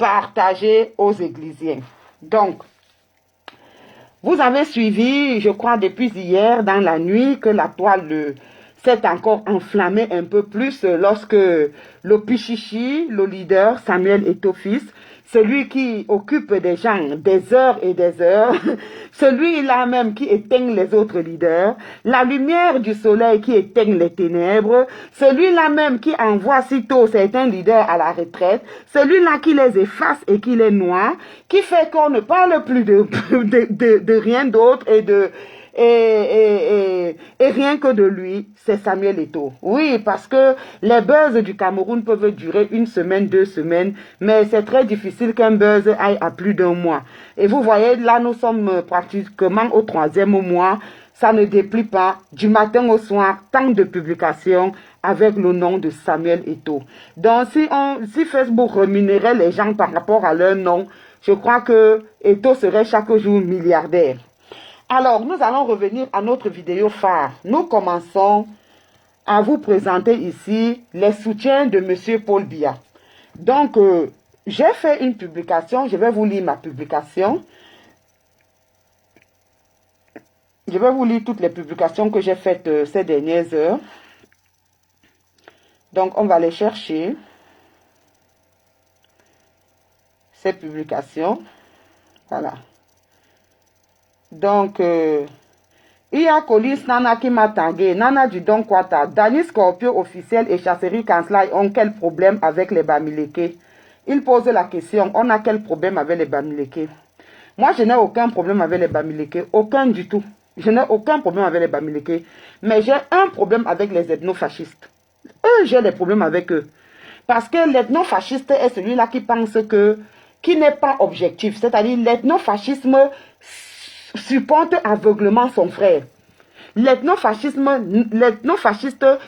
partager aux Églisiens. Donc, vous avez suivi, je crois, depuis hier, dans la nuit, que la toile s'est encore enflammée un peu plus lorsque le Pichichi, le leader, Samuel Eto'o-Fils, celui qui occupe des gens des heures et des heures, celui-là même qui éteint les autres leaders, la lumière du soleil qui éteint les ténèbres, celui-là même qui envoie sitôt certains leaders à la retraite, celui-là qui les efface et qui les noie, qui fait qu'on ne parle plus de rien d'autre et rien que de lui, c'est Samuel Eto'o. Oui, parce que les buzz du Cameroun peuvent durer 1 semaine, 2 semaines, mais c'est très difficile qu'un buzz aille à plus d'1 mois. Et vous voyez, là, nous sommes pratiquement au 3e mois. Ça ne déplie pas du matin au soir, tant de publications avec le nom de Samuel Eto'o. Donc, si Facebook rémunérait les gens par rapport à leur nom, je crois que Eto'o serait chaque jour milliardaire. Alors, nous allons revenir à notre vidéo phare. Nous commençons à vous présenter ici les soutiens de M. Paul Biya. Donc, j'ai fait une publication. Je vais vous lire ma publication. Je vais vous lire toutes les publications que j'ai faites ces dernières heures. Donc, on va les chercher. Ces publications. Voilà. Donc, il y a Colis Nana qui m'a tagué, Nana du Don Kwata, Dani Scorpio officiel et Chasserie Kanslai ont quel problème avec les Bamileke? Il pose la question, on a quel problème avec les Bamileke? Moi, je n'ai aucun problème avec les Bamileke, aucun du tout. Je n'ai aucun problème avec les Bamileke, mais j'ai un problème avec les ethnofascistes. Eux, j'ai des problèmes avec eux. Parce que l'ethnofasciste est celui-là qui pense que, qui n'est pas objectif. C'est-à-dire, l'ethnofascisme supporte aveuglement son frère. L'ethnofasciste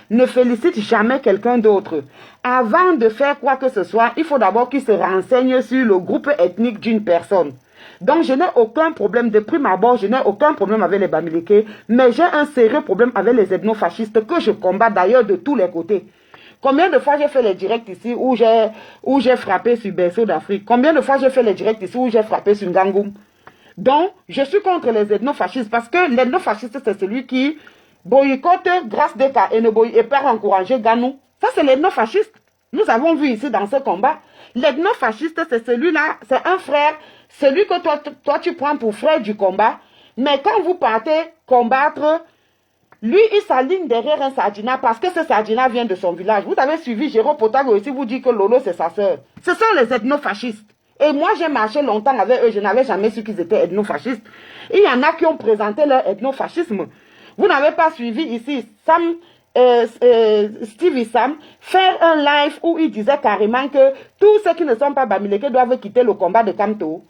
ne félicite jamais quelqu'un d'autre. Avant de faire quoi que ce soit, il faut d'abord qu'il se renseigne sur le groupe ethnique d'une personne. Donc, je n'ai aucun problème. De prime abord, je n'ai aucun problème avec les Bamileke, mais j'ai un sérieux problème avec les ethnofascistes que je combats d'ailleurs de tous les côtés. Combien de fois j'ai fait les directs ici où j'ai frappé sur Berceau d'Afrique? Combien de fois j'ai fait les directs ici où j'ai frappé sur Ngangoum? Donc, je suis contre les ethnofascistes parce que l'ethnofasciste, c'est celui qui boycotte grâce des cas et perd encourager Ganou. Ça, c'est l'ethnofasciste. Nous avons vu ici dans ce combat. L'ethnofasciste, c'est celui-là, c'est un frère, celui que toi, tu prends pour frère du combat. Mais quand vous partez combattre, lui, il s'aligne derrière un Sardina parce que ce Sardina vient de son village. Vous avez suivi Jérôme Potago ici, vous dit que Lolo, c'est sa sœur. Ce sont les ethnofascistes. Et moi, j'ai marché longtemps avec eux, je n'avais jamais su qu'ils étaient ethnofascistes. Il y en a qui ont présenté leur ethnofascisme. Vous n'avez pas suivi ici Steve Issam faire un live où il disait carrément que tous ceux qui ne sont pas Bamileke doivent quitter le combat de Kamto.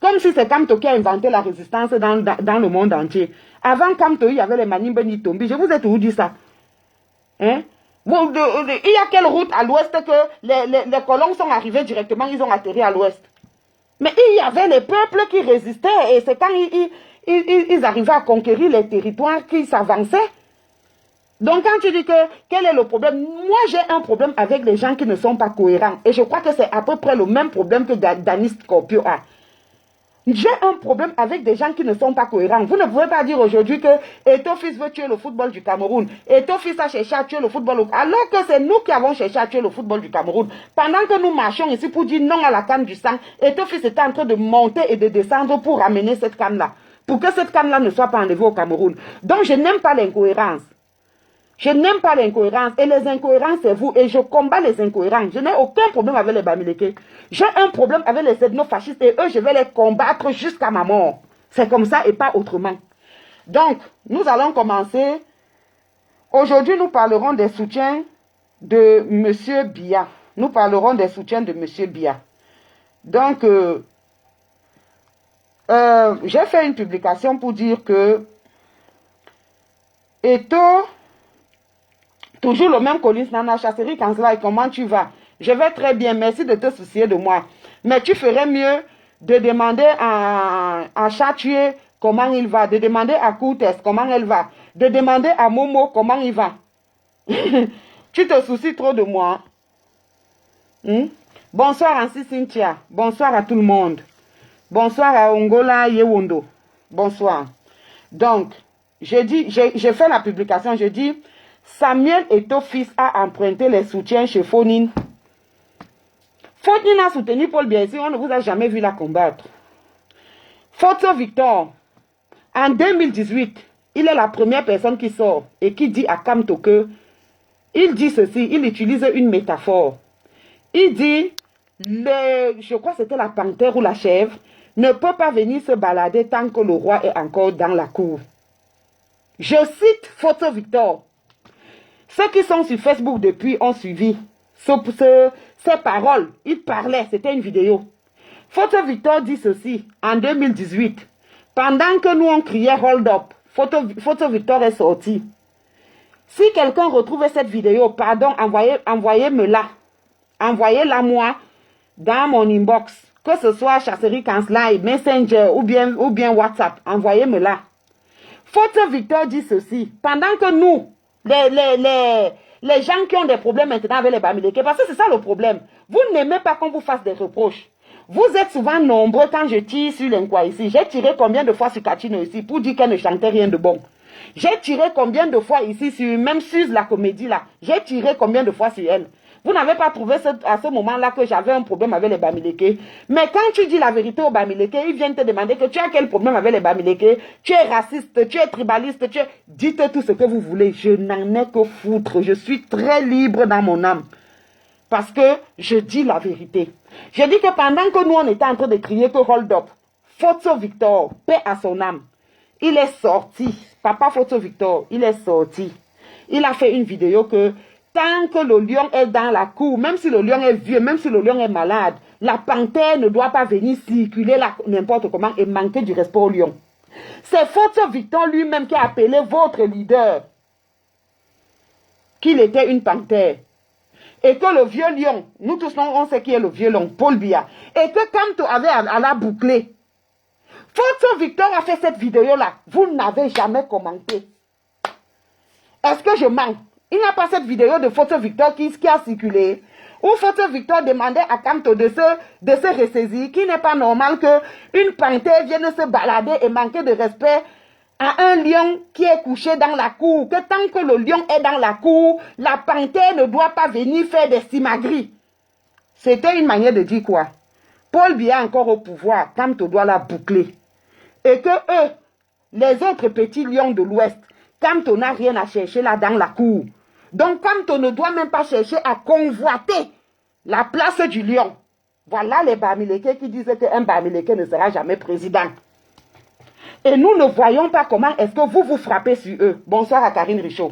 Comme si c'est Kamto qui a inventé la résistance dans le monde entier. Avant Kamto, il y avait les Manimbe Nitombi. Je vous ai toujours dit ça. Hein? Bon, il y a quelle route à l'ouest que les colons sont arrivés directement, ils ont atterri à l'ouest. Mais il y avait les peuples qui résistaient et c'est quand ils arrivaient à conquérir les territoires qu'ils s'avançaient. Donc quand tu dis que quel est le problème, moi j'ai un problème avec les gens qui ne sont pas cohérents. Et je crois que c'est à peu près le même problème que Dani Scorpio a. J'ai un problème avec des gens qui ne sont pas cohérents. Vous ne pouvez pas dire aujourd'hui que Eto'o-Fils veut tuer le football du Cameroun. Eto'o-Fils a cherché à tuer le football. Alors que c'est nous qui avons cherché à tuer le football du Cameroun. Pendant que nous marchons ici pour dire non à la canne du sang, Eto'o-Fils était en train de monter et de descendre pour ramener cette canne-là. Pour que cette canne-là ne soit pas enlevée au Cameroun. Donc je n'aime pas l'incohérence. Je n'aime pas l'incohérence. Et les incohérences, c'est vous. Et je combats les incohérences. Je n'ai aucun problème avec les Bamileke. J'ai un problème avec les ethnofascistes. Et eux, je vais les combattre jusqu'à ma mort. C'est comme ça et pas autrement. Donc, nous allons commencer. Aujourd'hui, nous parlerons des soutiens de M. Biya. Nous parlerons des soutiens de M. Biya. Donc, j'ai fait une publication pour dire que Eto'o, toujours le même Collins Nana, Chasserie Kanslai, comment tu vas? Je vais très bien, merci de te soucier de moi. Mais tu ferais mieux de demander à Chatué comment il va, de demander à Koutes comment elle va, de demander à Momo comment il va. Tu te soucies trop de moi. Bonsoir Ansi Cynthia. Bonsoir à tout le monde. Bonsoir à Ongola Yewondo. Bonsoir. Donc, j'ai fait la publication, je dis, Samuel Eto'o fils a emprunté les soutiens chez Fonine. Fonine a soutenu Paul Biya ici, on ne vous a jamais vu la combattre. Photo Victor, en 2018, il est la première personne qui sort et qui dit à Kamto que, il dit ceci, il utilise une métaphore. Il dit, je crois que c'était la panthère ou la chèvre, ne peut pas venir se balader tant que le roi est encore dans la cour. Je cite Photo Victor. Ceux qui sont sur Facebook depuis ont suivi ces paroles. Il parlait, c'était une vidéo. Photo Victor dit ceci en 2018. Pendant que nous on criait hold up, Photo Victor est sorti. Si quelqu'un retrouve cette vidéo, pardon, envoyez-me-la. Envoyez-la moi dans mon inbox. Que ce soit Chasserie Kanslai, Messenger ou bien WhatsApp. Envoyez-me-la. Photo Victor dit ceci. Pendant que nous, les gens qui ont des problèmes maintenant avec les Bamileke, parce que c'est ça le problème. Vous n'aimez pas qu'on vous fasse des reproches. Vous êtes souvent nombreux quand je tire sur l'Inkwa ici. J'ai tiré combien de fois sur Kachino ici pour dire qu'elle ne chantait rien de bon. J'ai tiré combien de fois ici, même sur la comédie là. J'ai tiré combien de fois sur elle. Vous n'avez pas trouvé à ce moment-là que j'avais un problème avec les Bamileke. Mais quand tu dis la vérité aux Bamileke, ils viennent te demander que tu as quel problème avec les Bamileke. Tu es raciste, tu es tribaliste, dites tout ce que vous voulez. Je n'en ai que foutre. Je suis très libre dans mon âme. Parce que je dis la vérité. Je dis que pendant que nous, on était en train de crier que hold up, Photo Victor, paix à son âme, il est sorti. Papa Photo Victor, il est sorti. Il a fait une vidéo que tant que le lion est dans la cour, même si le lion est vieux, même si le lion est malade, la panthère ne doit pas venir circuler là n'importe comment et manquer du respect au lion. C'est Photo Victor lui-même qui a appelé votre leader qu'il était une panthère. Et que le vieux lion, nous tous on sait qui est le vieux lion, Paul Biya, et que Kamto avait à la boucler. Photo Victor a fait cette vidéo-là. Vous n'avez jamais commenté. Est-ce que je mens? Il n'y a pas cette vidéo de Photo Victor qui a circulé, où Photo Victor demandait à Kamto de se ressaisir, qu'il n'est pas normal qu'une panthère vienne se balader et manquer de respect à un lion qui est couché dans la cour, que tant que le lion est dans la cour, la panthère ne doit pas venir faire des simagris. C'était une manière de dire quoi? Paul Biya encore au pouvoir, Kamto doit la boucler. Et que eux, les autres petits lions de l'Ouest, Kamto n'a rien à chercher là dans la cour. Donc Kamto ne doit même pas chercher à convoiter la place du lion. Voilà les Bamileke qui disent qu'un Bamileke ne sera jamais président. Et nous ne voyons pas comment est-ce que vous frappez sur eux. Bonsoir à Karine Richaud.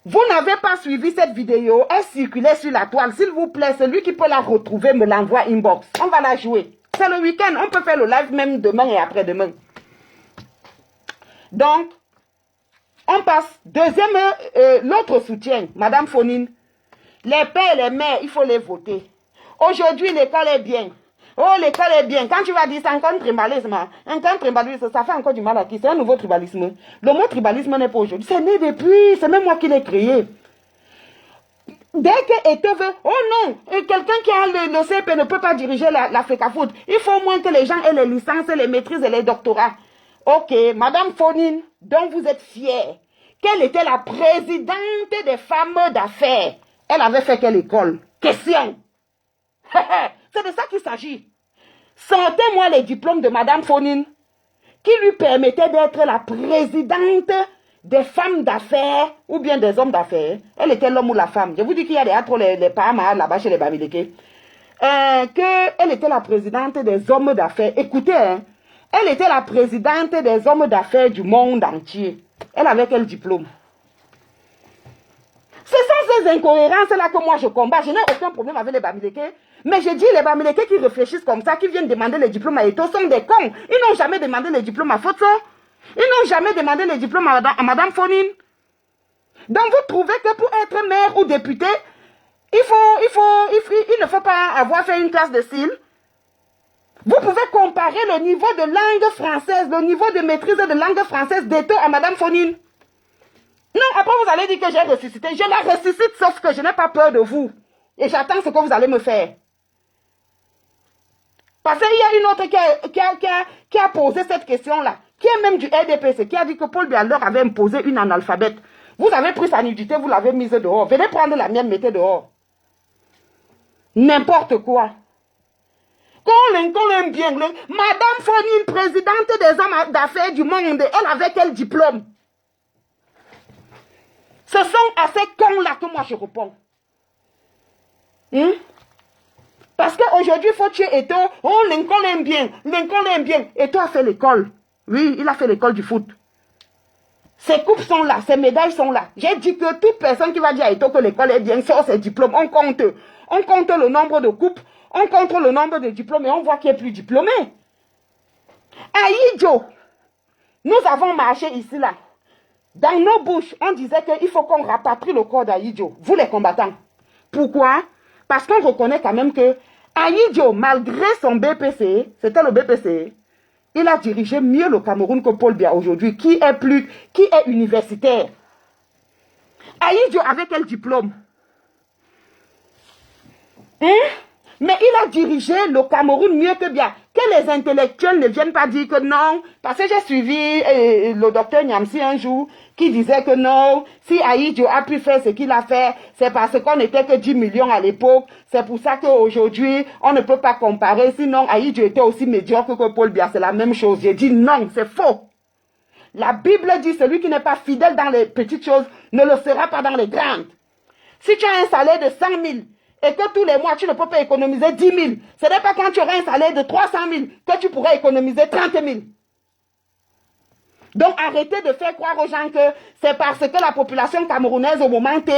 Vous n'avez pas suivi cette vidéo, elle circulait sur la toile. S'il vous plaît, celui qui peut la retrouver me l'envoie inbox. On va la jouer. C'est le week-end, on peut faire le live même demain et après-demain. Donc, on passe. Deuxième, l'autre soutien, Madame Fonine. Les pères et les mères, il faut les voter. Aujourd'hui, l'école est bien. Oh, l'école est bien. Quand tu vas dire c'est encore un tribalisme, ça fait encore du mal à qui? C'est un nouveau tribalisme. Le mot tribalisme n'est pas aujourd'hui. C'est né depuis, c'est même moi qui l'ai créé. Dès que Eto'o veut, oh non, quelqu'un qui a le CP ne peut pas diriger la FECAFOOT. Il faut au moins que les gens aient les licences, les maîtrises et les doctorats. Ok, Madame Fonine, dont vous êtes fière, qu'elle était la présidente des femmes d'affaires. Elle avait fait quelle école? Question. C'est de ça qu'il s'agit. Sortez-moi les diplômes de Madame Fonine qui lui permettaient d'être la présidente des femmes d'affaires ou bien des hommes d'affaires. Elle était l'homme ou la femme. Je vous dis qu'il y a des trop les Pahama là-bas chez les Bamileke. Qu'elle était la présidente des hommes d'affaires. Écoutez, hein, elle était la présidente des hommes d'affaires du monde entier. Elle avait quel diplôme? Ce sont ces incohérences-là que moi je combats. Je n'ai aucun problème avec les Bamileke. Mais je dis, les Bamileke qui réfléchissent comme ça, qui viennent demander les diplômes à Eto'o, sont des cons. Ils n'ont jamais demandé les diplômes à Photo. Ils n'ont jamais demandé les diplômes à Madame Fonine. Donc vous trouvez que pour être maire ou député, il ne faut pas avoir fait une classe de style. Vous pouvez comparer le niveau de langue française, le niveau de maîtrise de langue française d'Eto'o à Madame Fonine. Non, après vous allez dire que j'ai ressuscité. Je la ressuscite, sauf que je n'ai pas peur de vous. Et j'attends ce que vous allez me faire. Parce qu'il y a une autre qui a posé cette question-là, qui est même du RDPC, qui a dit que Paul Biya leur avait imposé une analphabète. Vous avez pris sa nudité, vous l'avez mise dehors. Venez prendre la mienne, mettez dehors. N'importe quoi. Qu'on l'aime bien. Madame Fonny, présidente des hommes d'affaires du monde, elle avait quel diplôme? Ce sont à ces cons-là que moi je réponds. Parce qu'aujourd'hui, il faut tuer Eto. Oh, Lincoln l'aime bien. Lincoln l'aime bien. Eto a fait l'école. Oui, il a fait l'école du foot. Ses coupes sont là, ses médailles sont là. J'ai dit que toute personne qui va dire à Eto que l'école est bien sort ses diplômes. On compte le nombre de coupes, on compte le nombre de diplômes et on voit qui est plus diplômé. À Idjo, nous avons marché ici là. Dans nos bouches, on disait qu'il faut qu'on rapatrie le corps d'Aïdjo, vous les combattants. Pourquoi? Parce qu'on reconnaît quand même que Aïdjo, malgré son BPC, c'était le BPC, il a dirigé mieux le Cameroun que Paul Biya aujourd'hui, qui est universitaire. Aïdjo avait quel diplôme? Mais il a dirigé le Cameroun mieux que Biya. Que les intellectuels ne viennent pas dire que non, parce que j'ai suivi le docteur Nyamsi un jour qui disait que non, si Aïdjo a pu faire ce qu'il a fait, c'est parce qu'on n'était que 10 millions à l'époque, c'est pour ça qu'aujourd'hui, on ne peut pas comparer, sinon Aïdjo était aussi médiocre que Paul Biya, c'est la même chose. J'ai dit non, c'est faux. La Bible dit, celui qui n'est pas fidèle dans les petites choses ne le sera pas dans les grandes. Si tu as un salaire de 100 000, et que tous les mois, tu ne peux pas économiser 10 000. Ce n'est pas quand tu auras un salaire de 300 000 que tu pourrais économiser 30 000. Donc, arrêtez de faire croire aux gens que c'est parce que la population camerounaise au moment T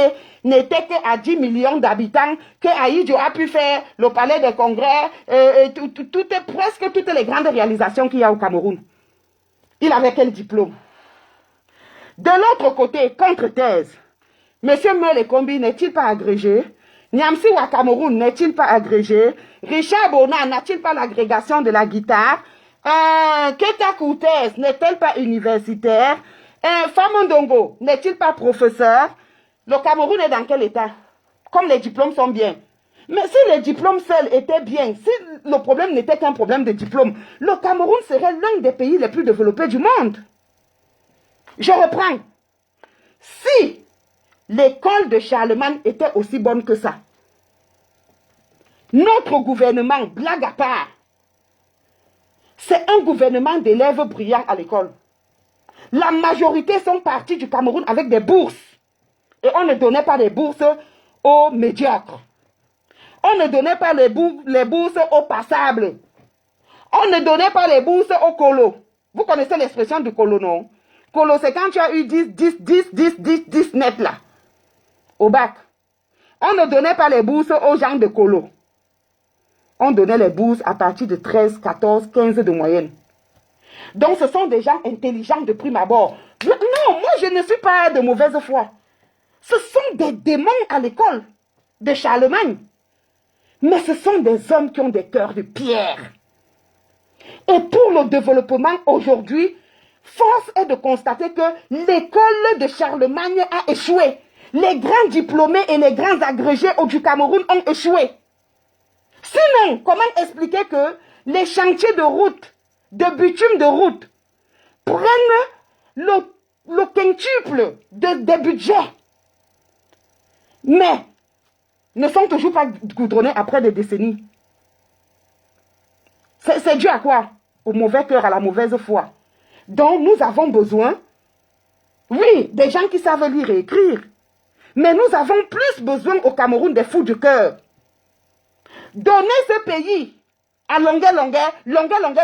n'était qu'à 10 millions d'habitants que Aïdjo a pu faire le palais des congrès, presque toutes les grandes réalisations qu'il y a au Cameroun. Il avait quel diplôme? De l'autre côté, contre-thèse, M. Meule-Kombi n'est-il pas agrégé? Nyamsi Wa Cameroun n'est-il pas agrégé? Richard Bona n'a-t-il pas l'agrégation de la guitare? Keta Koutès n'est-elle pas universitaire? Famondongo n'est-il pas professeur? Le Cameroun est dans quel état? Comme les diplômes sont bien. Mais si les diplômes seuls étaient bien, si le problème n'était qu'un problème de diplôme, le Cameroun serait l'un des pays les plus développés du monde. Je reprends. Si l'école de Charlemagne était aussi bonne que ça, notre gouvernement, blague à part, c'est un gouvernement d'élèves brillants à l'école. La majorité sont partis du Cameroun avec des bourses. Et on ne donnait pas les bourses aux médiocres. On ne donnait pas les bourses aux passables. On ne donnait pas les bourses aux colos. Vous connaissez l'expression du colo, non? Colo, c'est quand tu as eu 10 net là, au bac. On ne donnait pas les bourses aux gens de colo. On donnait les bourses à partir de 13, 14, 15 de moyenne. Donc, ce sont des gens intelligents de prime abord. Non, moi, je ne suis pas de mauvaise foi. Ce sont des démons à l'école de Charlemagne. Mais ce sont des hommes qui ont des cœurs de pierre. Et pour le développement aujourd'hui, force est de constater que l'école de Charlemagne a échoué. Les grands diplômés et les grands agrégés du Cameroun ont échoué. Sinon, comment expliquer que les chantiers de route, de bitume de route, prennent le quintuple des budgets, mais ne sont toujours pas goudronnés après des décennies? C'est dû à quoi? Au mauvais cœur, à la mauvaise foi. Donc, nous avons besoin, oui, des gens qui savent lire et écrire. Mais nous avons plus besoin au Cameroun des fous du cœur. Donnez ce pays à longueur,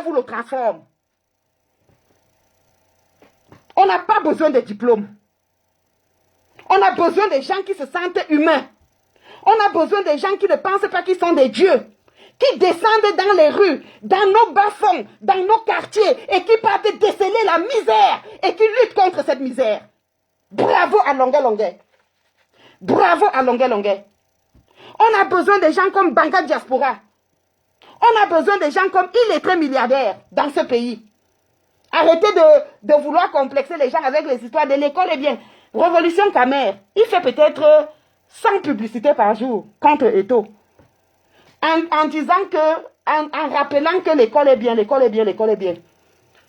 vous le transforme. On n'a pas besoin de diplômes. On a besoin des gens qui se sentent humains. On a besoin des gens qui ne pensent pas qu'ils sont des dieux. Qui descendent dans les rues, dans nos bas-fonds, dans nos quartiers, et qui partent déceler la misère, et qui luttent contre cette misère. Bravo à longueur. Bravo à longueur. On a besoin des gens comme Banca Diaspora. On a besoin des gens comme illettrés milliardaires dans ce pays. Arrêtez de vouloir complexer les gens avec les histoires de l'école. Eh bien, Révolution Khmer, il fait peut-être 100 publicités par jour contre Eto'o. En disant que, en rappelant que l'école est bien, l'école est bien, l'école est bien.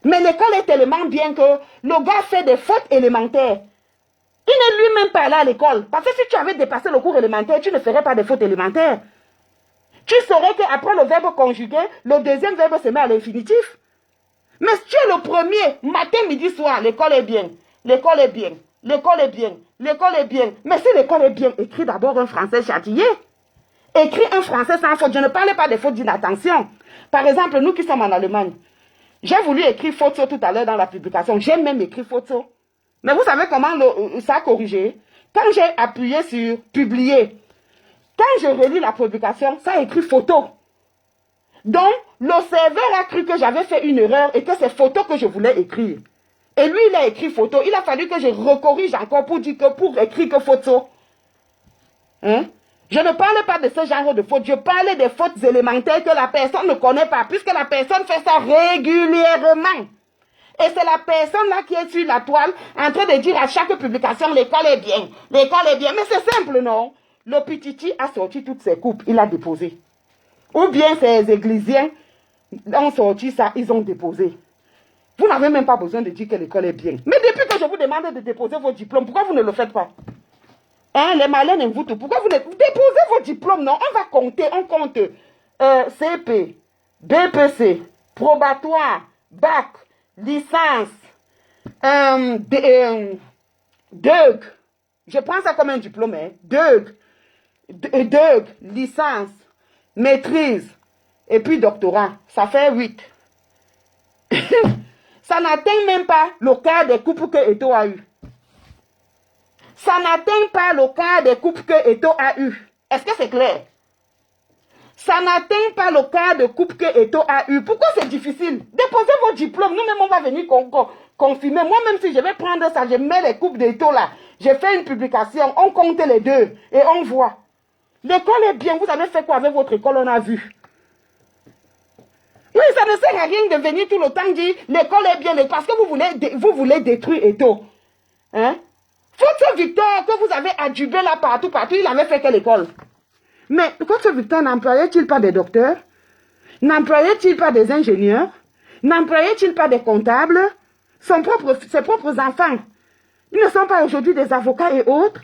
Mais l'école est tellement bien que le gars fait des fautes élémentaires. Il n'est lui-même pas allé à l'école. Parce que si tu avais dépassé le cours élémentaire, tu ne ferais pas des fautes élémentaires. Tu saurais qu'après le verbe conjugué, le deuxième verbe se met à l'infinitif. Mais si tu es le premier, matin, midi, soir, l'école est bien. L'école est bien. L'école est bien. L'école est bien. Mais si l'école est bien, écris d'abord un français châtié. Écris un français sans faute. Je ne parlais pas des fautes d'inattention. Par exemple, nous qui sommes en Allemagne, j'ai voulu écrire photo tout à l'heure dans la publication. J'ai même écrit photo. Mais vous savez comment ça a corrigé? Quand j'ai appuyé sur publier, quand je relis la publication, ça a écrit photo. Donc, le serveur a cru que j'avais fait une erreur et que c'est photo que je voulais écrire. Et lui, il a écrit photo. Il a fallu que je recorrige encore pour dire que pour écrire que photo. Hein? Je ne parle pas de ce genre de fautes. Je parlais des fautes élémentaires que la personne ne connaît pas, puisque la personne fait ça régulièrement. Et c'est la personne là qui est sur la toile en train de dire à chaque publication, l'école est bien, l'école est bien. Mais c'est simple, non? Le Pititi a sorti toutes ses coupes, il a déposé. Ou bien ces églisiens ont sorti ça, ils ont déposé. Vous n'avez même pas besoin de dire que l'école est bien. Mais depuis que je vous demande de déposer vos diplômes, pourquoi vous ne le faites pas? Hein, les malins ne vous tout. Pourquoi vous ne déposez vos diplômes? Non, on va compter, on compte CP, BPC, probatoire, bac, licence, DEUG. Je prends ça comme un diplôme, hein. DEUG, licence, maîtrise, et puis doctorat. Ça fait 8. Ça n'atteint même pas le quart des coupes que Eto'o a eu. Ça n'atteint pas le quart des coupes que Eto'o a eu. Est-ce que c'est clair? Ça n'atteint pas le quart de coupe que Eto'o a eu. Pourquoi c'est difficile? Déposez vos diplômes. Nous-mêmes, on va venir confirmer. Moi-même, si je vais prendre ça, je mets les coupes d'Eto'o là. J'ai fait une publication. On compte les deux et on voit. L'école est bien. Vous avez fait quoi avec votre école? On a vu. Oui, ça ne sert à rien de venir tout le temps dire l'école est bien. Parce que vous voulez détruire Eto'o. Hein? Votre Victor que vous avez adjubé là partout, il avait fait quelle école? Mais votre Victor n'employait-il pas des docteurs? N'employait-il pas des ingénieurs? N'employait-il pas des comptables? Ses propres enfants. Ils ne sont pas aujourd'hui des avocats et autres.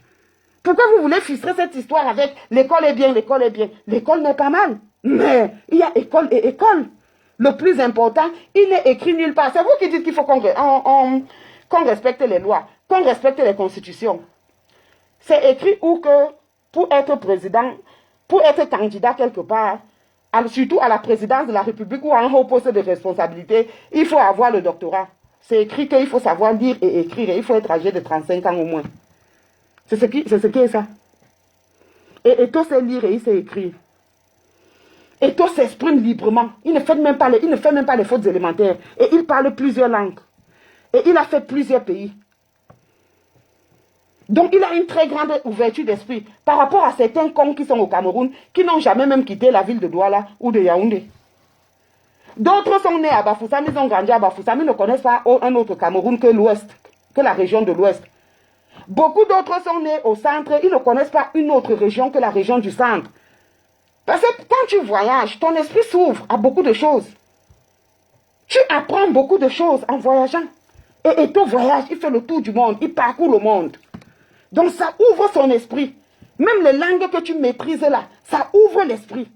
Pourquoi vous voulez frustrer cette histoire avec l'école est bien, l'école est bien? L'école n'est pas mal. Mais il y a école et école. Le plus important, il n'est écrit nulle part. C'est vous qui dites qu'il faut qu'on respecte les lois, qu'on respecte les constitutions. C'est écrit où que pour être président, pour être candidat quelque part, surtout à la présidence de la République ou à un haut poste de responsabilité, il faut avoir le doctorat. C'est écrit qu'il faut savoir lire et écrire et il faut être âgé de 35 ans au moins. C'est ce qui est ça. Et Eto'o sait lire et il sait écrire. Eto'o s'exprime librement. Il ne fait même pas les fautes élémentaires. Et il parle plusieurs langues. Et il a fait plusieurs pays. Donc il a une très grande ouverture d'esprit par rapport à certains cons qui sont au Cameroun, qui n'ont jamais même quitté la ville de Douala ou de Yaoundé. D'autres sont nés à Bafoussam, ils ont grandi à Bafoussam, ils ne connaissent pas un autre Cameroun que l'Ouest, que la région de l'Ouest. Beaucoup d'autres sont nés au centre, ils ne connaissent pas une autre région que la région du centre. Parce que quand tu voyages, ton esprit s'ouvre à beaucoup de choses. Tu apprends beaucoup de choses en voyageant. Et ton voyage, il fait le tour du monde, il parcourt le monde. Donc ça ouvre son esprit. Même les langues que tu maîtrises là, ça ouvre l'esprit.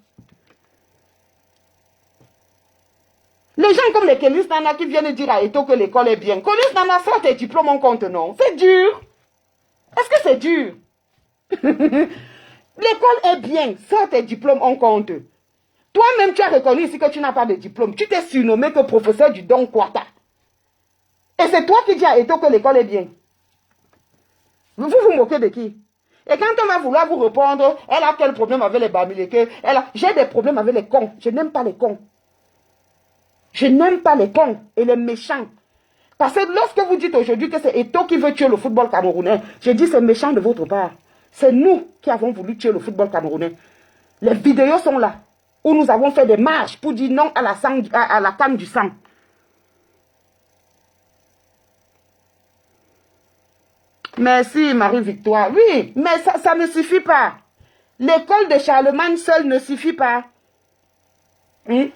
Les gens comme les Kélis Nana qui viennent dire à Eto'o que l'école est bien. Kélis Nana, sort tes diplômes en compte, non? C'est dur. Est-ce que c'est dur? L'école est bien, sort tes diplômes en compte. Toi-même, tu as reconnu ici que tu n'as pas de diplôme. Tu t'es surnommé que professeur du Don Kwata. Et c'est toi qui dis à Eto'o que l'école est bien. Vous vous moquez de qui? Et quand on va vouloir vous répondre, elle a quel problème avec les Bamileke? J'ai des problèmes avec les cons. Je n'aime pas les cons. Je n'aime pas les cons et les méchants. Parce que lorsque vous dites aujourd'hui que c'est Eto'o qui veut tuer le football camerounais, je dis c'est méchant de votre part. C'est nous qui avons voulu tuer le football camerounais. Les vidéos sont là, où nous avons fait des marches pour dire non à la canne du sang. Merci, Marie-Victoire. Oui, mais ça ne suffit pas. L'école de Charlemagne seule ne suffit pas. Hein?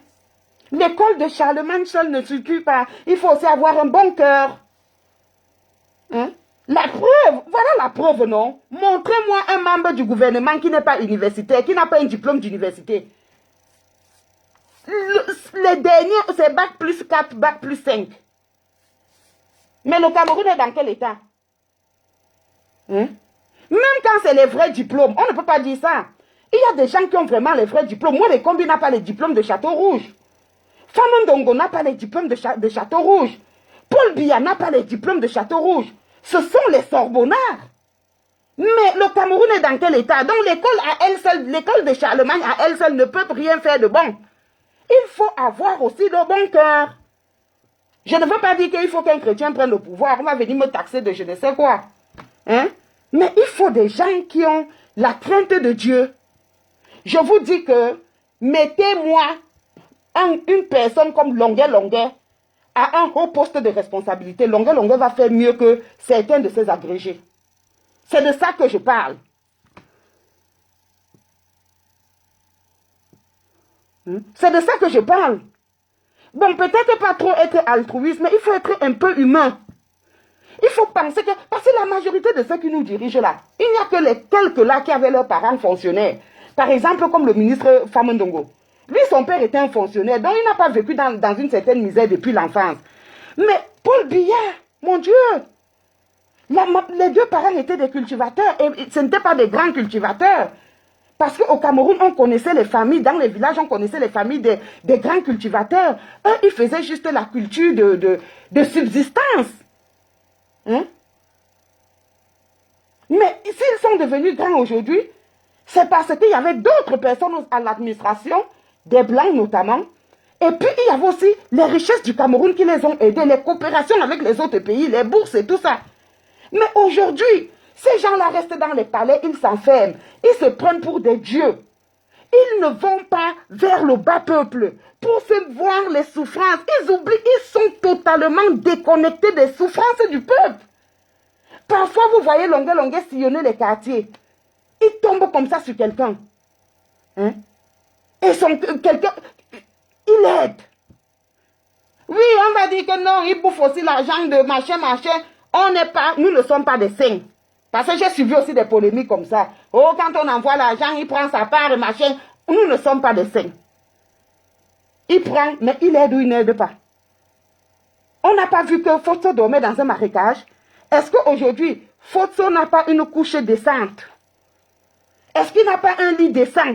L'école de Charlemagne seule ne suffit pas. Il faut aussi avoir un bon cœur. Hein? La preuve, voilà la preuve, non? Montrez-moi un membre du gouvernement qui n'est pas universitaire, qui n'a pas un diplôme d'université. Les derniers, c'est bac plus 4, bac plus 5. Mais le Cameroun est dans quel état? Hein? Même quand c'est les vrais diplômes, on ne peut pas dire ça. Il y a des gens qui ont vraiment les vrais diplômes. Moi, les Combi n'a pas les diplômes de Château Rouge. Famandongo n'a pas les diplômes de Château Rouge. Paul Biya n'a pas les diplômes de Château Rouge. Ce sont les Sorbonnards. Mais le Cameroun est dans quel état? Donc l'école à elle seule, l'école de Charlemagne à elle seule ne peut rien faire de bon. Il faut avoir aussi le bon cœur. Je ne veux pas dire qu'il faut qu'un chrétien prenne le pouvoir. On va venir me taxer de je ne sais quoi. Hein? Mais il faut des gens qui ont la crainte de Dieu. Je vous dis que mettez-moi une personne comme Longuet à un haut poste de responsabilité. Longuet va faire mieux que certains de ses agrégés. C'est de ça que je parle. C'est de ça que je parle. Bon, peut-être pas trop être altruiste, mais il faut être un peu humain. Il faut penser que, parce que la majorité de ceux qui nous dirigent là, il n'y a que les quelques là qui avaient leurs parents fonctionnaires. Par exemple, comme le ministre Famandongo. Lui, son père était un fonctionnaire, donc il n'a pas vécu dans une certaine misère depuis l'enfance. Mais Paul Biya, mon Dieu, les deux parents étaient des cultivateurs, et ce n'étaient pas des grands cultivateurs. Parce qu'au Cameroun, on connaissait les familles, dans les villages, on connaissait les familles des grands cultivateurs. Eux, ils faisaient juste la culture de subsistance. Hein? Mais s'ils sont devenus grands aujourd'hui, c'est parce qu'il y avait d'autres personnes à l'administration, des Blancs notamment, et puis il y avait aussi les richesses du Cameroun qui les ont aidés, les coopérations avec les autres pays, les bourses et tout ça. Mais aujourd'hui, ces gens-là restent dans les palais, ils s'enferment, ils se prennent pour des dieux. Ils ne vont pas vers le bas peuple pour se voir les souffrances. Ils oublient, ils sont totalement déconnectés des souffrances du peuple. Parfois, vous voyez Longuet sillonner les quartiers. Il tombe comme ça sur quelqu'un. Hein? Et quelqu'un, il aide. Oui, on va dire que non, il bouffe aussi l'argent de machin. Nous ne sommes pas des saints. Parce que j'ai suivi aussi des polémiques comme ça. Oh, quand on envoie l'argent, il prend sa part et machin. Nous ne sommes pas des saints. Il prend, mais il aide ou il n'aide pas. On n'a pas vu que Fotso dormait dans un marécage. Est-ce qu'aujourd'hui, Fotso n'a pas une couche décente? Est-ce qu'il n'a pas un lit décent?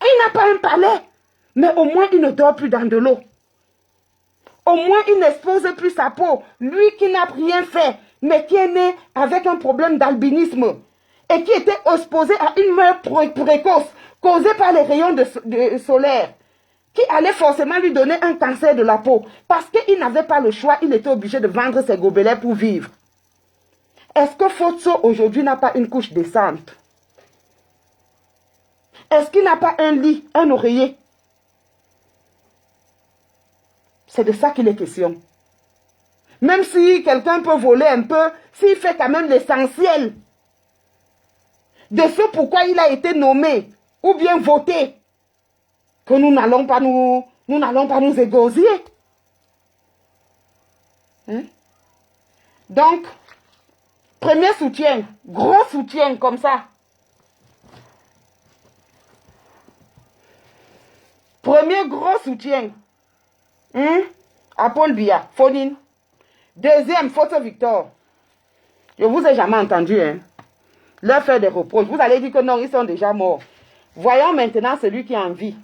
Il n'a pas un palais. Mais au moins, il ne dort plus dans de l'eau. Au moins, il n'expose plus sa peau. Lui qui n'a rien fait, mais qui est né avec un problème d'albinisme et qui était exposé à une mort précoce causée par les rayons solaires, qui allait forcément lui donner un cancer de la peau. Parce qu'il n'avait pas le choix, il était obligé de vendre ses gobelets pour vivre. Est-ce que Fotso aujourd'hui n'a pas une couche décente? Est-ce qu'il n'a pas un lit, un oreiller? C'est de ça qu'il est question. Même si quelqu'un peut voler un peu, s'il fait quand même l'essentiel de ce pourquoi il a été nommé ou bien voté, que nous n'allons pas nous égosier. Hein? Donc, premier soutien, gros soutien comme ça. Premier gros soutien à Paul Biya, Fonine. Deuxième, Photo Victor. Je ne vous ai jamais entendu leur faire des reproches. Vous allez dire que non, ils sont déjà morts. Voyons maintenant celui qui est en vie.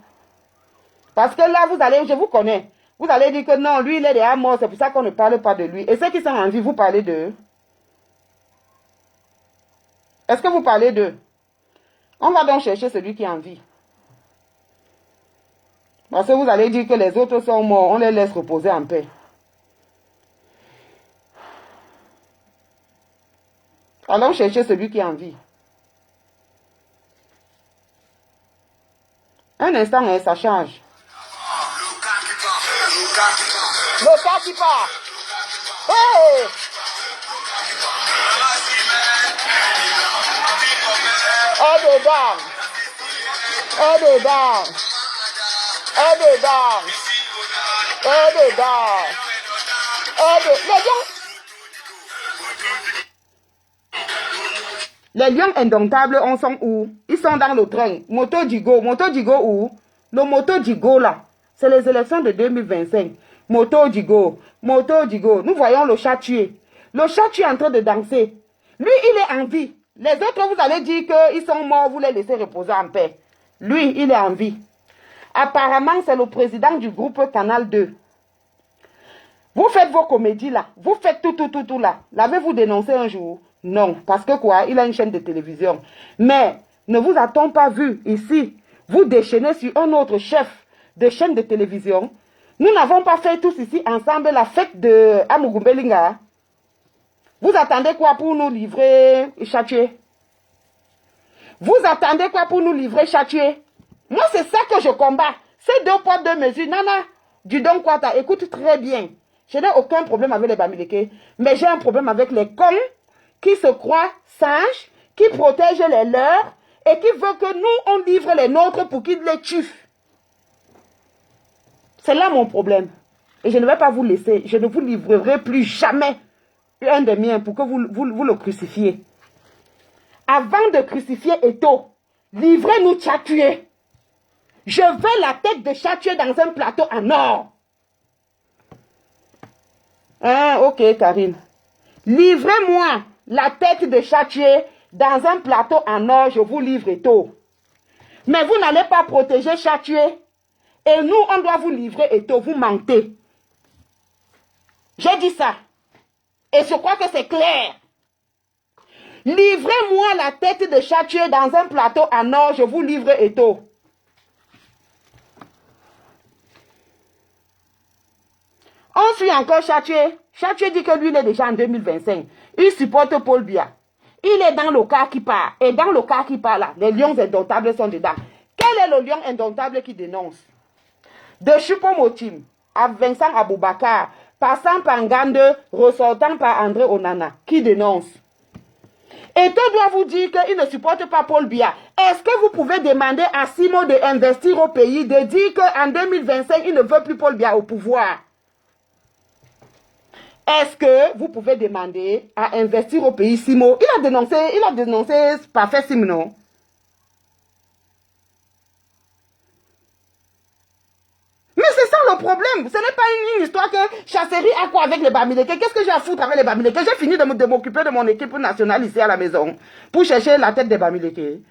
Parce que là, je vous connais. Vous allez dire que non, lui, il est déjà mort. C'est pour ça qu'on ne parle pas de lui. Et ceux qui sont en vie, vous parlez d'eux. Est-ce que vous parlez d'eux? On va donc chercher celui qui est en vie. Parce que vous allez dire que les autres sont morts. On les laisse reposer en paix. Allons chercher celui qui est en vie. Un instant, ça change. Le cas qui part. Hey! Et dedans. Et dedans. Et dedans. Et dedans. Les lions indomptables, on sont où? Ils sont dans le train. Moto Digo où? Le Moto Digo là, c'est les élections de 2025. Moto Digo. Nous voyons le chat tué. Le chat tué est en train de danser. Lui, il est en vie. Les autres, vous allez dire qu'ils sont morts, vous les laissez reposer en paix. Lui, il est en vie. Apparemment, c'est le président du groupe Canal 2. Vous faites vos comédies là. Vous faites tout là. L'avez-vous dénoncé un jour? Non. Parce que quoi? Il a une chaîne de télévision. Mais ne vous a-t-on pas vu ici? Vous déchaînez sur un autre chef de chaîne de télévision. Nous n'avons pas fait tous ici ensemble la fête de Amugumbelinga. Vous attendez quoi pour nous livrer Chatué? Vous attendez quoi pour nous livrer Chatué? Moi, c'est ça que je combats. Ces deux poids, deux mesures. Nana, du Don Kwata, écoute très bien. Je n'ai aucun problème avec les Bamileke, mais j'ai un problème avec les cons qui se croient sages, qui protègent les leurs et qui veulent que nous, on livre les nôtres pour qu'ils les tuent. C'est là mon problème. Et je ne vais pas vous laisser. Je ne vous livrerai plus jamais un des miens pour que vous le crucifiez. Avant de crucifier Eto, livrez-nous Chatué. Je veux la tête de Chatué dans un plateau en or. Hein, ok, Karine. Livrez-moi la tête de Chatué dans un plateau en or, je vous livre Eto. Mais vous n'allez pas protéger Chatué. Et nous, on doit vous livrer Eto. Vous mentez. J'ai dit ça. Et je crois que c'est clair. Livrez-moi la tête de Chatué dans un plateau en or, je vous livre Eto. On suit encore Chatué. Chatué dit que lui, il est déjà en 2025. Il supporte Paul Biya. Il est dans le cas qui part. Et dans le cas qui part là, les lions indomptables sont dedans. Quel est le lion indomptable qui dénonce? De Choupo-Moting à Vincent Aboubakar, passant par Ngande, ressortant par André Onana, qui dénonce. Eto doit vous dire qu'il ne supporte pas Paul Biya. Est-ce que vous pouvez demander à Simo d'investir au pays, de dire qu'en 2025, il ne veut plus Paul Biya au pouvoir? Est-ce que vous pouvez demander à investir au pays Simo? Il a dénoncé Parfait Sim, non? Mais c'est ça le problème. Ce n'est pas une histoire que Chasserie a quoi avec les Bamileke. Qu'est-ce que j'ai à foutre avec les Bamileke? J'ai fini de m'occuper de mon équipe nationale ici à la maison pour chercher la tête des Bamileke.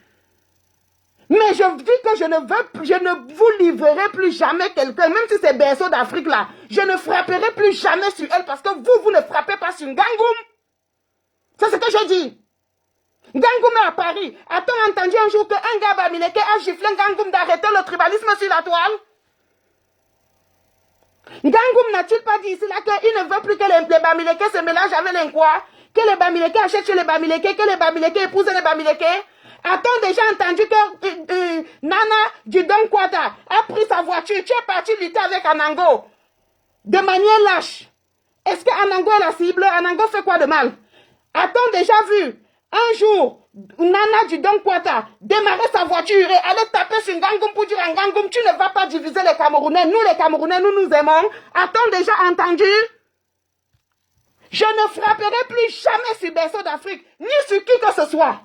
Mais je dis que je ne vous livrerai plus jamais quelqu'un, même si c'est berceau d'Afrique là. Je ne frapperai plus jamais sur elle parce que vous ne frappez pas sur Ngangoum. C'est ce que je dis. Ngangoum est à Paris. A-t-on entendu un jour qu'un gars Bamileke a giflé Ngangoum d'arrêter le tribalisme sur la toile? Ngangoum n'a-t-il pas dit ici là qu'il ne veut plus que les Bamileke se mélangent avec les Nkwa? Que les Bamileke achètent chez les Bamileke? Que les Bamileke épousent les Bamileke? A-t-on déjà entendu que Nana du Don Kwata a pris sa voiture, tu es parti lutter avec Anango de manière lâche? Est-ce que Anango est la cible? Anango fait quoi de mal? A-t-on déjà vu un jour Nana du Don Kwata démarrer sa voiture et aller taper sur Ngangoum pour dire à Ngangoum, tu ne vas pas diviser les Camerounais. Nous les Camerounais, nous nous aimons. A-t-on déjà entendu? Je ne frapperai plus jamais sur berceau d'Afrique, ni sur qui que ce soit.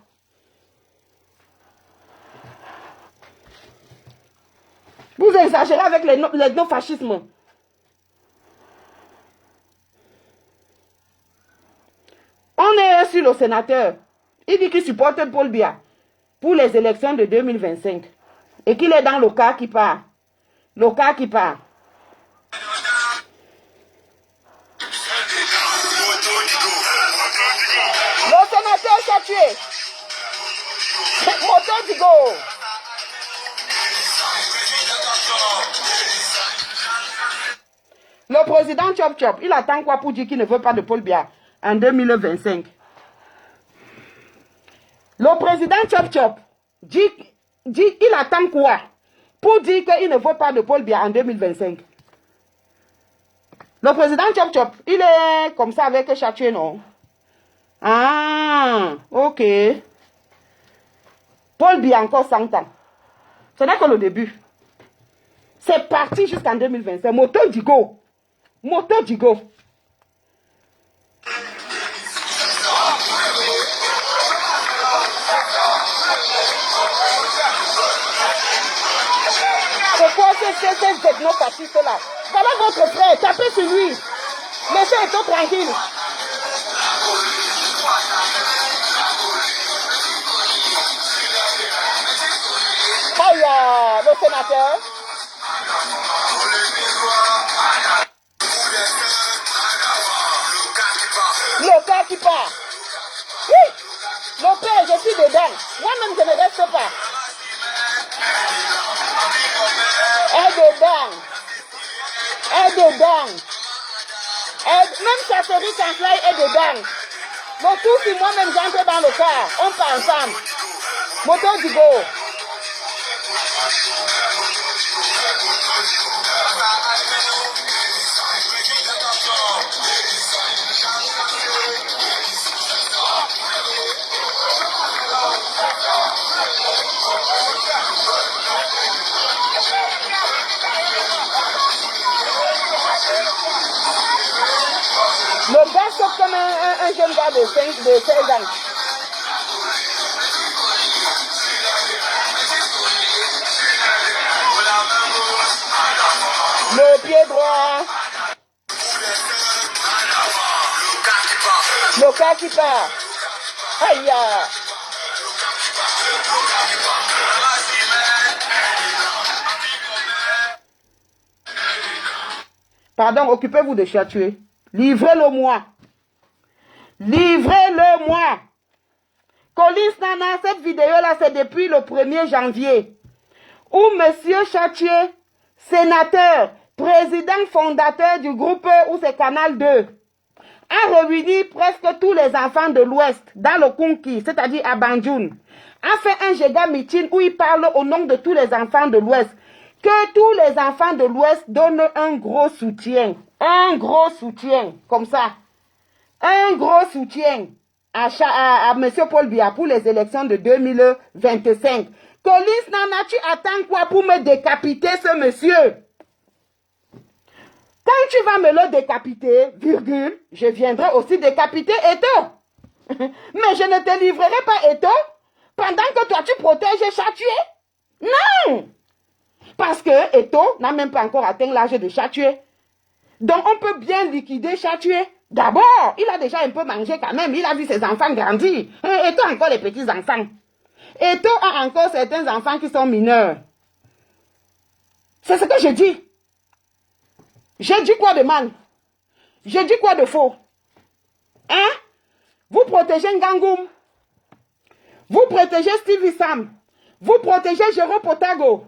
Vous exagérez avec les non-fascismes. On est sur le sénateur. Il dit qu'il supporte Paul Biya pour les élections de 2025. Et qu'il est dans le cas qui part. Le cas qui part. Le sénateur s'est tué. Moto Digo. Le président Chop Chop, il attend quoi pour dire qu'il ne veut pas de Paul Biya en 2025? Le président Chop Chop dit il attend quoi pour dire qu'il ne veut pas de Paul Biya en 2025? Le président Chop Chop, il est comme ça avec Chatué, non? Ah, ok. Paul Biya encore 100 ans. Ce n'est que le début. C'est parti jusqu'en 2025. Moto Digo. Moto Digo. C'est quoi ces technopathistes là? Voilà votre frère, tapez sur lui. Laissez Eto tranquille. Aïe, le sénateur. Le cas qui part. Oui, mon père, je suis dedans. Moi-même, je ne reste pas. Elle dedans. Elle dedans. Même Chasserie Kanslai est dedans. Mon tout, si moi-même j'entre dans le car, on part ensemble. Moto Digo. Le gars saute comme un jeune gars de 16 ans. Le pied droit. Le cas qui part. Aïe. Pardon, occupez-vous de Chatué. Livrez-le-moi. Livrez-le-moi. Collins Nana, cette vidéo-là, c'est depuis le 1er janvier. Où Monsieur Chatué, sénateur, président fondateur du groupe où c'est Canal 2, a réuni presque tous les enfants de l'Ouest dans le Kunki, c'est-à-dire à Banjoun. A fait un giga meeting où il parle au nom de tous les enfants de l'Ouest. Que tous les enfants de l'Ouest donnent un gros soutien. Un gros soutien, comme ça. Un gros soutien à M. Paul Biya pour les élections de 2025. Collins Nana, tu attends quoi pour me décapiter ce monsieur? Quand tu vas me le décapiter, virgule, je viendrai aussi décapiter Eto. Mais je ne te livrerai pas Eto pendant que toi tu protèges Chatué. Non! Parce que Eto n'a même pas encore atteint l'âge de Chatué. Donc on peut bien liquider Chatué. D'abord, il a déjà un peu mangé quand même. Il a vu ses enfants grandir. Eto a encore les petits-enfants. Eto a encore certains enfants qui sont mineurs. C'est ce que je dis. J'ai dit quoi de mal? J'ai dit quoi de faux? Hein? Vous protégez Ngangoum. Vous protégez Stevie Sam. Vous protégez Jérôme Potago.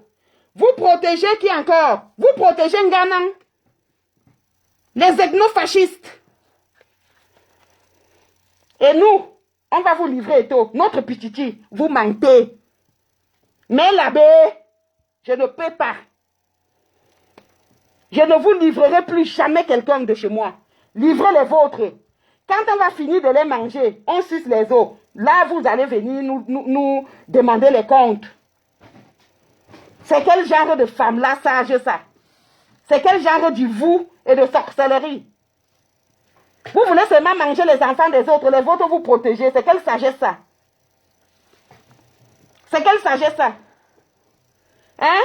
Vous protégez qui encore? Vous protégez Nganang. Les ethnofascistes. Et nous, on va vous livrer Eto. Notre pititi, vous mentez. Mais l'abbé, je ne peux pas. Je ne vous livrerai plus jamais quelqu'un de chez moi. Livrez les vôtres. Quand on va finir de les manger, on suce les os. Là, vous allez venir nous demander les comptes. C'est quel genre de femme-là sage ça? C'est quel genre de vous et de sorcellerie? Vous voulez seulement manger les enfants des autres, les vôtres vous protéger. C'est quelle sagesse ça? C'est quelle sagesse ça? Hein?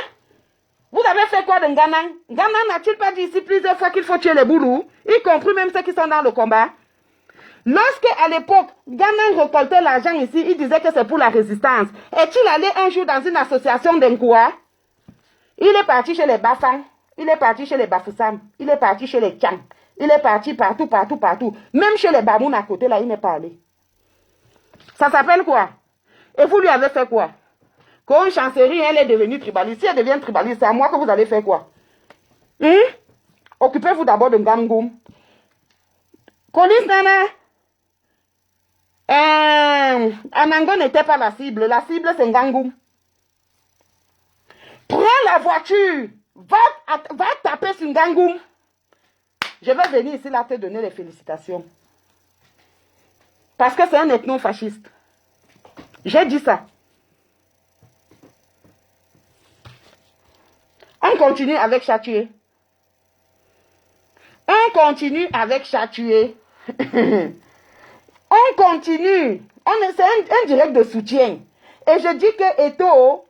Vous avez fait quoi de Nganang? Nganang n'a-t-il pas dit ici plusieurs fois qu'il faut tuer les boulous, y compris même ceux qui sont dans le combat? Lorsque, à l'époque, Nganang récoltait l'argent ici, il disait que c'est pour la résistance. Est-il allé un jour dans une association d'Nkoua? Il est parti chez les Bafang, il est parti chez les Bafoussam, il est parti chez les Tchang, il est parti partout, partout, partout. Même chez les Bamoun à côté, là, il n'est pas allé. Ça s'appelle quoi? Et vous lui avez fait quoi? Quand Chancerie, elle est devenue tribaliste. Si elle devient tribaliste, c'est à moi que vous allez faire quoi? Occupez-vous d'abord de Ngangoum. Collins Nana, Anango n'était pas la cible. La cible, c'est Ngangoum. Prends la voiture. Va taper sur Ngangoum. Je vais venir ici là te donner les félicitations. Parce que c'est un ethno-fasciste. J'ai dit ça. continue avec Chatué. On continue avec Chatué. On continue. C'est un direct de soutien. Et je dis que Eto'o,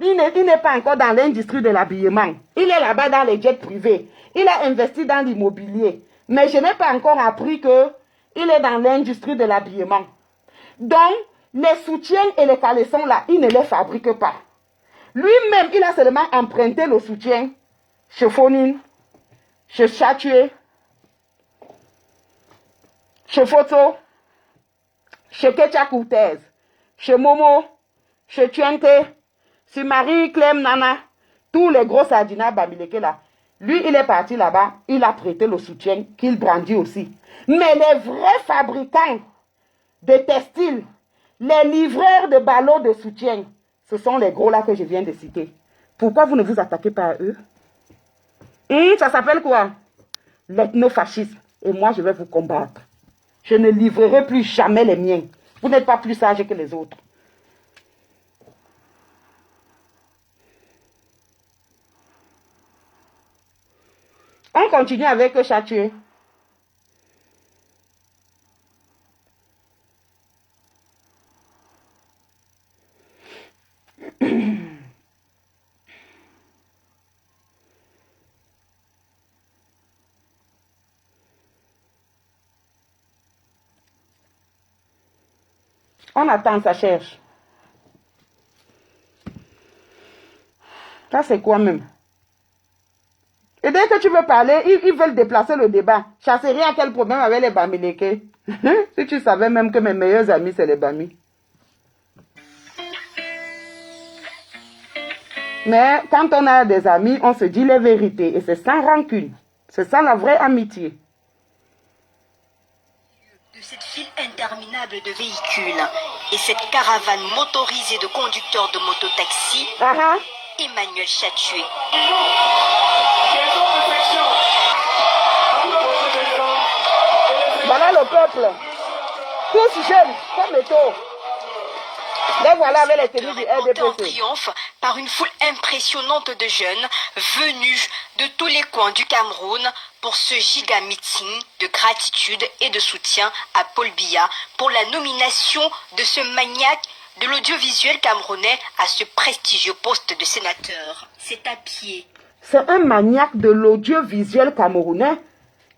il n'est pas encore dans l'industrie de l'habillement. Il est là-bas dans les jets privés. Il a investi dans l'immobilier. Mais je n'ai pas encore appris qu'il est dans l'industrie de l'habillement. Donc, les soutiens et les caleçons là, il ne les fabrique pas. Lui-même, il a seulement emprunté le soutien chez Fonine, chez Chatué, chez Foto, chez Ketia Courtez, chez Momo, chez Tuente, chez Marie-Clem Nana, tous les gros sardinats Bamileke là. Lui, il est parti là-bas, il a prêté le soutien qu'il brandit aussi. Mais les vrais fabricants de textiles, les livreurs de ballots de soutien, ce sont les gros là que je viens de citer. Pourquoi vous ne vous attaquez pas à eux? Ça s'appelle quoi? L'ethnofascisme. Et moi, je vais vous combattre. Je ne livrerai plus jamais les miens. Vous n'êtes pas plus sages que les autres. On continue avec Chatué. On attend, ça cherche. Ça, c'est quoi même? Et dès que tu veux parler, ils veulent déplacer le débat. Chasserie a quel problème avec les Bamileke? Si tu savais même que mes meilleurs amis, c'est les Bami. Mais quand on a des amis, on se dit les vérités. Et c'est sans rancune. C'est ça la vraie amitié. De cette file interminable de véhicules et cette caravane motorisée de conducteurs de mototaxi, Emmanuel Chatué. Voilà le peuple. Tous jeunes, comme les taux. Les voilà avec les tenues du RDPC. En triomphe par une foule impressionnante de jeunes venus de tous les coins du Cameroun pour ce giga meeting de gratitude et de soutien à Paul Biya pour la nomination de ce maniaque de l'audiovisuel camerounais à ce prestigieux poste de sénateur. C'est à pied. C'est un maniaque de l'audiovisuel camerounais.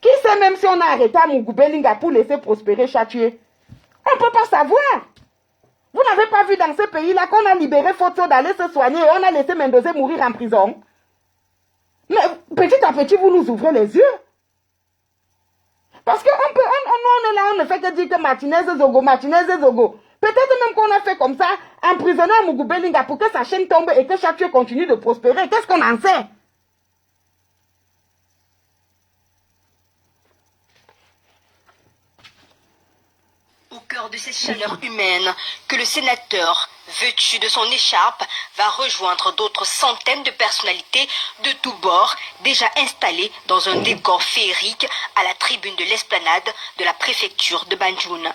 Qui sait même si on a arrêté à Mougoubelinga pour laisser prospérer Chatué? On ne peut pas savoir. Vous n'avez pas vu dans ce pays-là qu'on a libéré Foto d'aller se soigner et on a laissé Mendoza mourir en prison? Mais petit à petit, vous nous ouvrez les yeux. Parce qu'on est là, on ne fait que dire que Martinez Zogo. Peut-être même qu'on a fait comme ça, emprisonner Mougoubelinga pour que sa chaîne tombe et que Chatué continue de prospérer. Qu'est-ce qu'on en sait? Au cœur de ces chaleurs humaines, que le sénateur, vêtu de son écharpe, va rejoindre d'autres centaines de personnalités de tous bords, déjà installées dans un décor féerique à la tribune de l'esplanade de la préfecture de Banjul.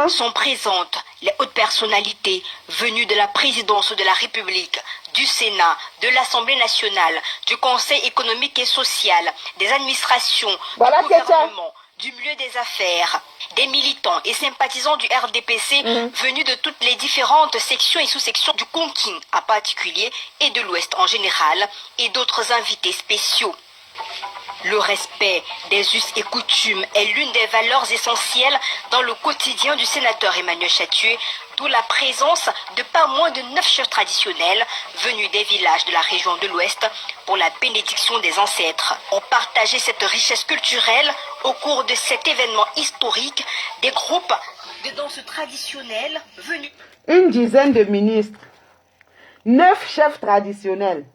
Sont présentes les hautes personnalités venues de la présidence de la République, du Sénat, de l'Assemblée nationale, du Conseil économique et social, des administrations, du gouvernement, du milieu des affaires, des militants et sympathisants du RDPC venus de toutes les différentes sections et sous-sections du Konkin en particulier et de l'Ouest en général et d'autres invités spéciaux. Le respect des us et coutumes est l'une des valeurs essentielles dans le quotidien du sénateur Emmanuel Chatué, d'où la présence de pas moins de 9 chefs traditionnels venus des villages de la région de l'Ouest pour la bénédiction des ancêtres. Ont partagé cette richesse culturelle au cours de cet événement historique des groupes de danse traditionnelle venus. Une dizaine de ministres, 9 chefs traditionnels,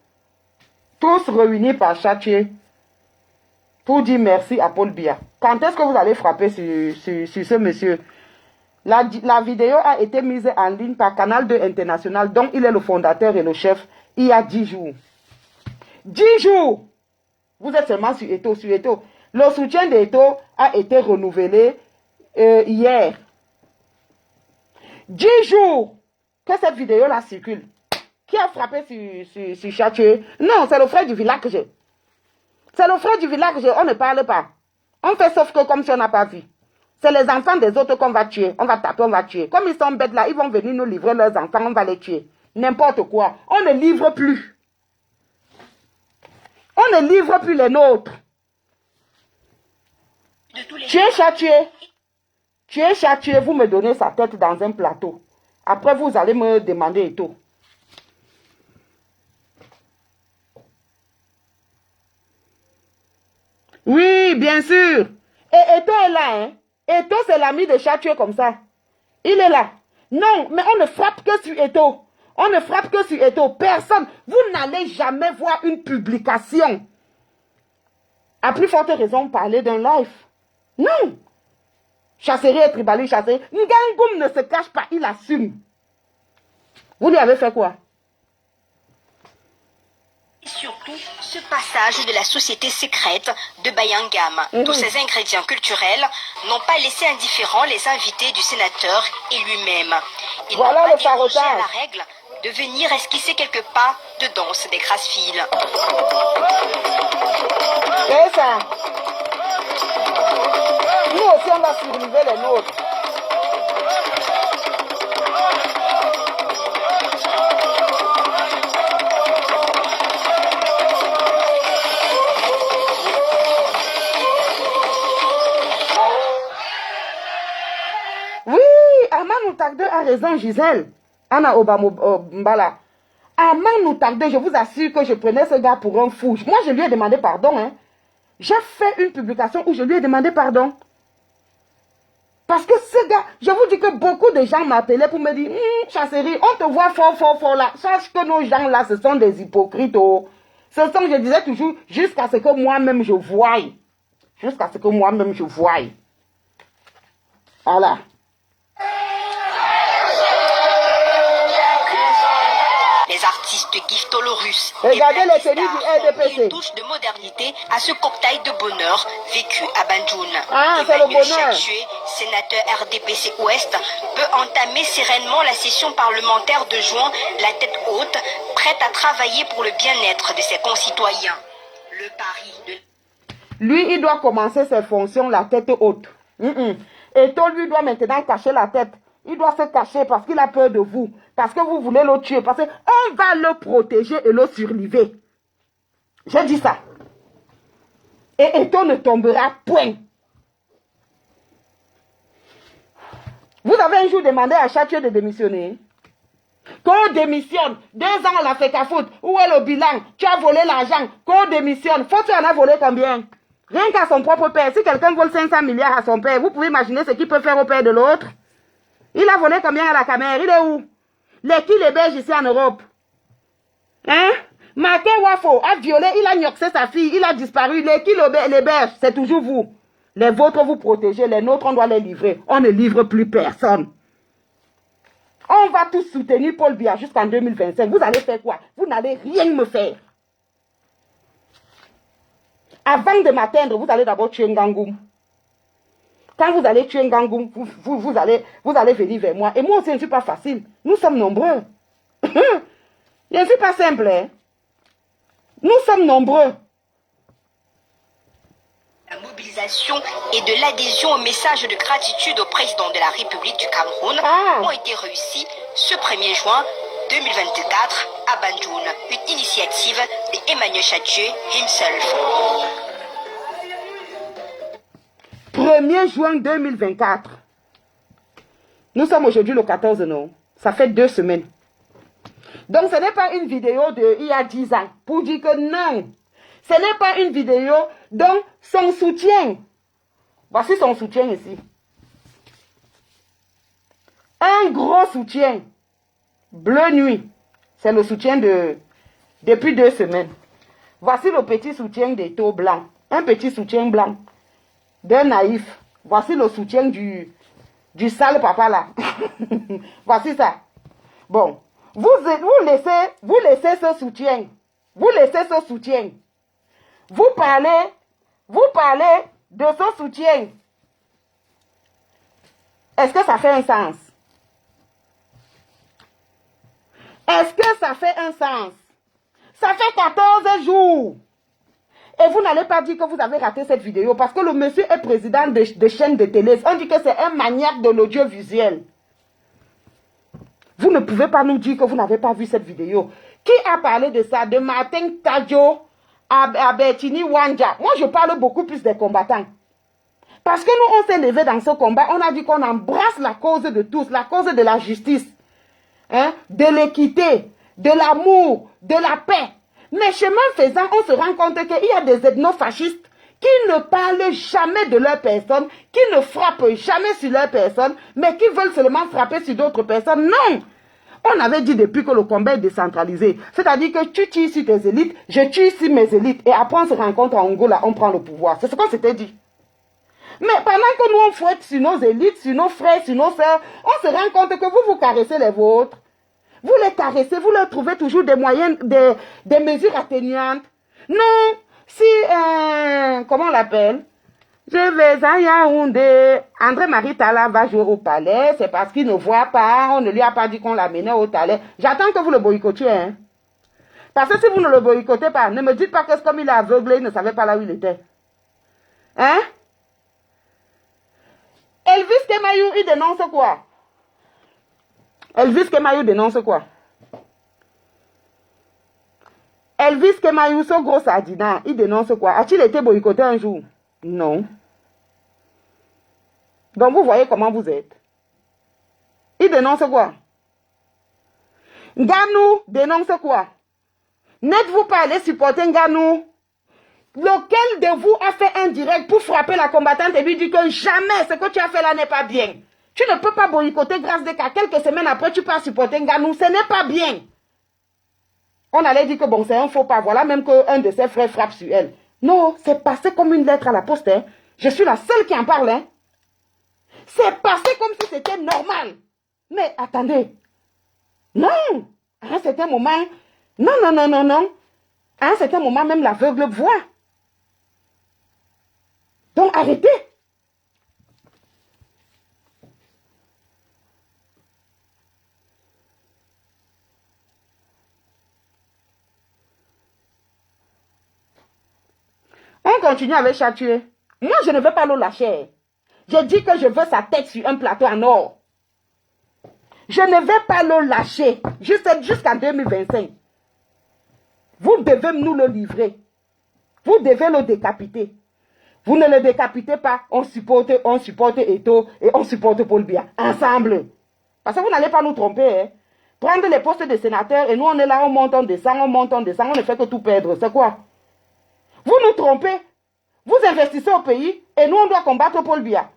tous réunis par Chatué pour dire merci à Paul Biya. Quand est-ce que vous allez frapper sur ce monsieur? La vidéo a été mise en ligne par Canal 2 International, dont il est le fondateur et le chef, il y a 10 jours. 10 jours! Vous êtes seulement sur Eto. Le soutien d'Eto a été renouvelé hier. 10 jours que cette vidéo-là circule. Qui a frappé sur Châtier? Non, c'est le frère du village. C'est le frère du village. On ne parle pas. On fait sauf que comme si on n'a pas vu. C'est les enfants des autres qu'on va tuer. On va taper, on va tuer. Comme ils sont bêtes là, ils vont venir nous livrer leurs enfants, on va les tuer. N'importe quoi. On ne livre plus. On ne livre plus les nôtres. Tuez Châtier. Tuez Châtier, vous me donnez sa tête dans un plateau. Après, vous allez me demander et tout. Oui, bien sûr. Et Eto est là, hein. Eto, c'est l'ami de Châtier comme ça. Il est là. Non, mais on ne frappe que sur Eto. On ne frappe que sur Eto. Personne. Vous n'allez jamais voir une publication. À plus forte raison, parler d'un live. Non. Chasserie et Tribali, chasserie. Ngangoum ne se cache pas, il assume. Vous lui avez fait quoi? Et surtout, ce passage de la société secrète de Bayangam. Tous ces ingrédients culturels n'ont pas laissé indifférents les invités du sénateur et lui-même. Ils n'ont pas dérogé à la règle de venir esquisser quelques pas de danse des Grassfield. C'est ça. Nous aussi, on va survivre les nôtres. Oui, Armand Outarde a raison, Gisèle. Anna Obama-Mbala. Armand Outarde, je vous assure que je prenais ce gars pour un fou. Moi, je lui ai demandé pardon. Hein. J'ai fait une publication où je lui ai demandé pardon. Parce que ce gars, je vous dis que beaucoup de gens m'appelaient pour me dire, Chasserie, on te voit fort là. Sache que nos gens là, ce sont des hypocrites. Oh. Ce sont, je disais toujours, jusqu'à ce que moi-même je voie. Jusqu'à ce que moi-même je voie. Voilà. Les artistes Giftolorus. Regardez les tenues du RDPC. Une touche de modernité à ce cocktail de bonheur vécu à Banjoun. Ah, c'est le bonheur. Chachue, sénateur RDPC Ouest, peut entamer sereinement la session parlementaire de juin, la tête haute, prête à travailler pour le bien-être de ses concitoyens. Le pari de... Lui, il doit commencer ses fonctions la tête haute. Et toi, lui, doit maintenant cacher la tête. Il doit se cacher parce qu'il a peur de vous. Parce que vous voulez le tuer. Parce qu'on va le protéger et le surliver. Je dis ça. Et Eto ne tombera point. Vous avez un jour demandé à Châtier de démissionner. Qu'on démissionne. 2 ans, on l'a fait qu'à foutre. Où est le bilan? Tu as volé l'argent. Qu'on démissionne. Faut que tu en as volé combien? Rien qu'à son propre père. Si quelqu'un vole 500 milliards à son père, vous pouvez imaginer ce qu'il peut faire au père de l'autre. Il a volé combien à la caméra? Il est où? Les Belges ici en Europe. Hein? Marqué Wafo a violé, il a gnoxé sa fille, il a disparu. Les Belges, c'est toujours vous. Les vôtres, vous protégez, les nôtres, on doit les livrer. On ne livre plus personne. On va tous soutenir Paul Biya jusqu'en 2025. Vous allez faire quoi? Vous n'allez rien me faire. Avant de m'atteindre, vous allez d'abord tuer Ngangoum. Quand vous allez tuer Ngangoum, vous allez venir vers moi. Et moi aussi, je ne suis pas facile. Nous sommes nombreux. Je ne suis pas simple. Hein? Nous sommes nombreux. La mobilisation et de l'adhésion au message de gratitude au président de la République du Cameroun ont été réussis ce 1er juin 2024 à Banjoun. Une initiative d'Emmanuel Chachue himself. 1er juin 2024. Nous sommes aujourd'hui le 14, non? Ça fait 2 semaines. Donc, ce n'est pas une vidéo de il y a 10 ans pour dire que non. Ce n'est pas une vidéo dont son soutien. Voici son soutien ici. Un gros soutien. Bleu nuit. C'est le soutien depuis 2 semaines. Voici le petit soutien des taux blancs. Un petit soutien blanc. D'un naïf. Voici le soutien du sale papa là. Voici ça. Bon. Vous laissez ce soutien. Vous laissez ce soutien. Vous parlez de ce soutien. Est-ce que ça fait un sens? Est-ce que ça fait un sens? Ça fait 14 jours. Et vous n'allez pas dire que vous avez raté cette vidéo parce que le monsieur est président de chaîne de télé. On dit que c'est un maniaque de l'audiovisuel. Vous ne pouvez pas nous dire que vous n'avez pas vu cette vidéo. Qui a parlé de ça? De Martin Tadjo à Bertini Wanja. Moi, je parle beaucoup plus des combattants. Parce que nous, on s'est levé dans ce combat. On a dit qu'on embrasse la cause de tous, la cause de la justice, hein, de l'équité, de l'amour, de la paix. Mais chemin faisant, on se rend compte qu'il y a des ethnofascistes qui ne parlent jamais de leur personne, qui ne frappent jamais sur leur personne, mais qui veulent seulement frapper sur d'autres personnes. Non! On avait dit depuis que le combat est décentralisé. C'est-à-dire que tu tues ici tes élites, je tue ici mes élites, et après on se rencontre en Angola, on prend le pouvoir. C'est ce qu'on s'était dit. Mais pendant que nous on fouette sur nos élites, sur nos frères, sur nos sœurs, on se rend compte que vous caressez les vôtres. Vous les caressez, vous leur trouvez toujours des moyens, des mesures atténuantes. Non, si, comment on l'appelle? Je vais à Yaoundé. André-Marie Tala va jouer au palais, c'est parce qu'il ne voit pas, on ne lui a pas dit qu'on l'amenait au palais. J'attends que vous le boycottiez, hein. Parce que si vous ne le boycottez pas, ne me dites pas que c'est comme il est aveuglé, il ne savait pas là où il était. Hein? Elvis Kemayou, il dénonce quoi? Elvis Kemayou dénonce quoi? Elvis Kemayou, ce gros sardina, il dénonce quoi? A-t-il été boycotté un jour? Non. Donc vous voyez comment vous êtes. Il dénonce quoi? Nganou dénonce quoi? N'êtes-vous pas allé supporter Nganou? Lequel de vous a fait un direct pour frapper la combattante et lui dire que jamais ce que tu as fait là n'est pas bien? Tu ne peux pas boycotter grâce de qu'à quelques semaines après tu peux supporter Nganou. Ce n'est pas bien. On allait dire que bon, c'est un faux pas. Voilà même qu'un de ses frères frappe sur elle. Non, c'est passé comme une lettre à la poste. Hein. Je suis la seule qui en parle. Hein. C'est passé comme si c'était normal. Mais attendez. Non. À un certain moment. Non, non, non, non, non. À un certain moment, même l'aveugle voit. Donc arrêtez. On continue avec Chatué. Moi, je ne veux pas le lâcher. Je dis que je veux sa tête sur un plateau en or. Je ne vais pas le lâcher jusqu'en 2025. Vous devez nous le livrer. Vous devez le décapiter. Vous ne le décapitez pas, on supporte Eto et on supporte Paul Biya. Ensemble. Parce que vous n'allez pas nous tromper. Hein. Prendre les postes de sénateurs et nous on est là, on monte, on descend, on monte, on descend, on ne fait que tout perdre. C'est quoi? Vous nous trompez. Vous investissez au pays et nous on doit combattre Paul Biya.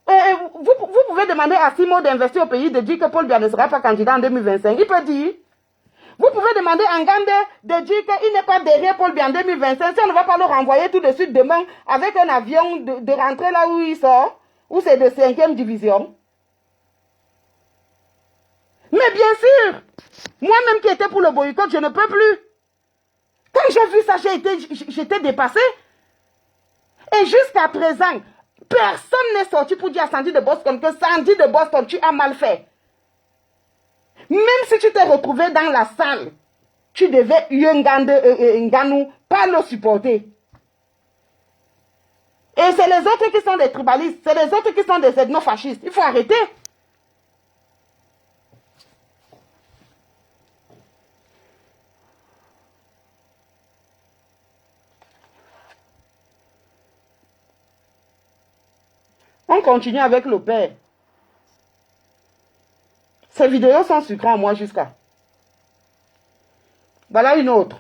Vous pouvez demander à Simo d'investir au pays, de dire que Paul Biya ne sera pas candidat en 2025. Il peut dire. Vous pouvez demander à Ngandé de dire qu'il n'est pas derrière Paul Biya en 2025. Si on ne va pas le renvoyer tout de suite demain avec un avion de rentrer là où il sort, où c'est de 5e division. Mais bien sûr, moi-même qui étais pour le boycott, je ne peux plus. Quand j'ai vu ça, j'étais dépassée. Et jusqu'à présent, personne n'est sorti pour dire à Sandy de Boston que Sandy de Boston, tu as mal fait. Même si tu t'es retrouvé dans la salle, tu devais Nganou pas le supporter. Et c'est les autres qui sont des tribalistes, c'est les autres qui sont des ethnofascistes. Il faut arrêter. On continue avec le père. Ces vidéos sont sucrées à moi jusqu'à. Voilà une autre.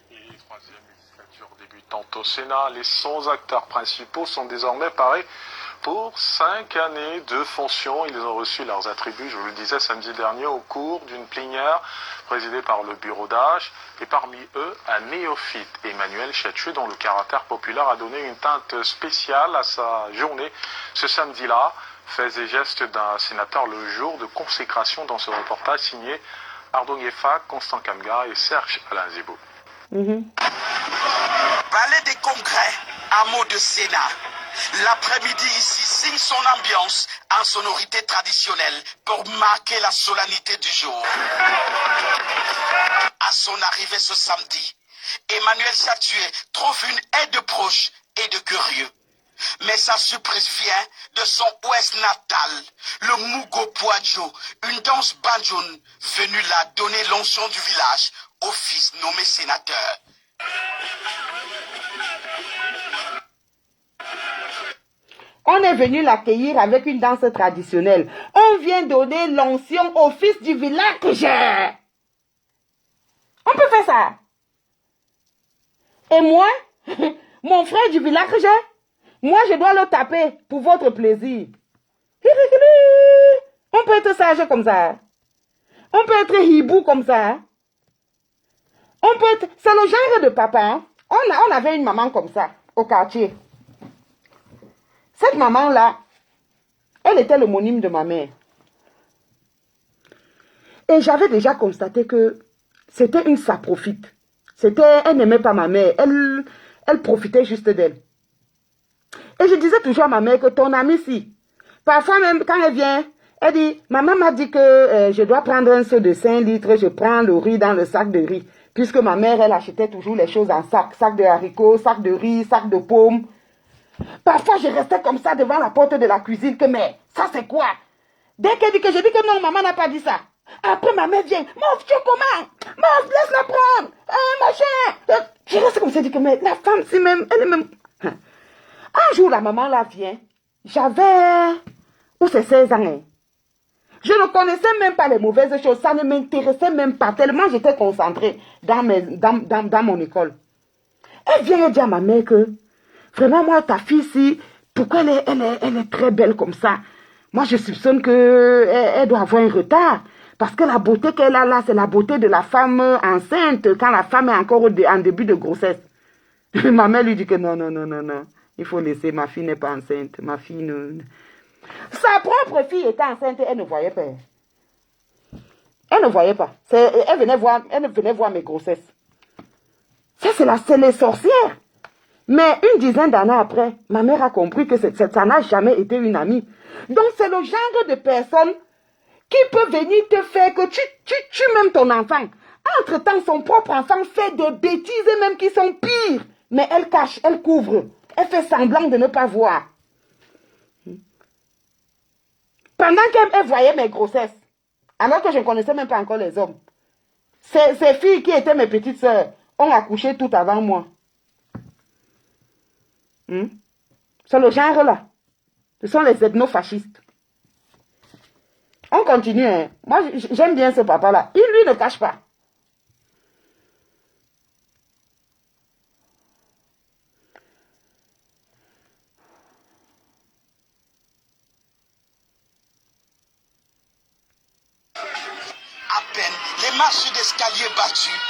Et troisième législature débutante au Sénat, les 100 acteurs principaux sont désormais parés pour 5 années de fonction. Ils ont reçu leurs attributs, je vous le disais samedi dernier, au cours d'une plénière présidée par le bureau d'âge. Et parmi eux, un néophyte, Emmanuel Chatué, dont le caractère populaire a donné une teinte spéciale à sa journée. Ce samedi-là, faits et gestes d'un sénateur le jour de consécration dans ce reportage signé Ardon Yefa, Constant Kamga et Serge Alain Zibou. Palais des congrès, hameau de Sénat. L'après-midi ici signe son ambiance en sonorité traditionnelle pour marquer la solennité du jour. À son arrivée ce samedi, Emmanuel Chatué trouve une aide de proches et de curieux. Mais sa surprise vient de son ouest natal, le Mugo Poadjo, une danse banjoune venue là donner l'onction du village au fils nommé sénateur. On est venu l'accueillir avec une danse traditionnelle. On vient donner l'onction au fils du village. On peut faire ça. Et moi, mon frère du village, moi je dois le taper pour votre plaisir. On peut être sage comme ça. On peut être hibou comme ça. On peut être... C'est le genre de papa. Hein? On avait une maman comme ça au quartier. Cette maman-là, elle était l'homonyme de ma mère. Et j'avais déjà constaté que c'était une saprofite. Elle n'aimait pas ma mère. Elle profitait juste d'elle. Et je disais toujours à ma mère que ton amie, si. Parfois même, quand elle vient, elle dit, maman m'a dit que je dois prendre un seau de 5 litres, je prends le riz dans le sac de riz. Puisque ma mère, elle achetait toujours les choses en sac. Sac de haricots, sac de riz, sac de pommes. Parfois, je restais comme ça devant la porte de la cuisine que, mais, ça c'est quoi? Dès qu'elle dit que je dis que non, maman n'a pas dit ça. Après, ma mère vient, Mof, tu es comment? Mof, laisse-la prendre. Machin. Je reste comme ça, je dis que, mais la femme, c'est même, elle est même... Un jour, la maman là vient. J'avais... Ou c'est 16 ans. Hein. Je ne connaissais même pas les mauvaises choses. Ça ne m'intéressait même pas. Tellement j'étais concentrée dans mon école. Elle vient et dit à ma mère que... Vraiment, moi, ta fille, si... Pourquoi elle est très belle comme ça? Moi, je soupçonne qu'elle doit avoir un retard. Parce que la beauté qu'elle a là, c'est la beauté de la femme enceinte. Quand la femme est encore en début de grossesse. Ma mère lui dit que non. Il faut laisser, ma fille n'est pas enceinte. Ma fille ne... Sa propre fille était enceinte, elle ne voyait pas. Elle ne voyait pas. Elle venait voir mes grossesses. Ça, c'est les sorcières. Mais une dizaine d'années après, ma mère a compris que ça n'a jamais été une amie. Donc, c'est le genre de personne qui peut venir te faire que tu tues même ton enfant. Entre-temps, son propre enfant fait des bêtises même qui sont pires. Mais elle cache, elle couvre. Elle fait semblant de ne pas voir. Pendant qu'elle voyait mes grossesses, alors que je ne connaissais même pas encore les hommes, ces filles qui étaient mes petites sœurs ont accouché tout avant moi. C'est le genre là. Ce sont les ethnofascistes. On continue. Hein. Moi, j'aime bien ce papa-là. Il, lui, ne cache pas. À peine les marches d'escalier battues,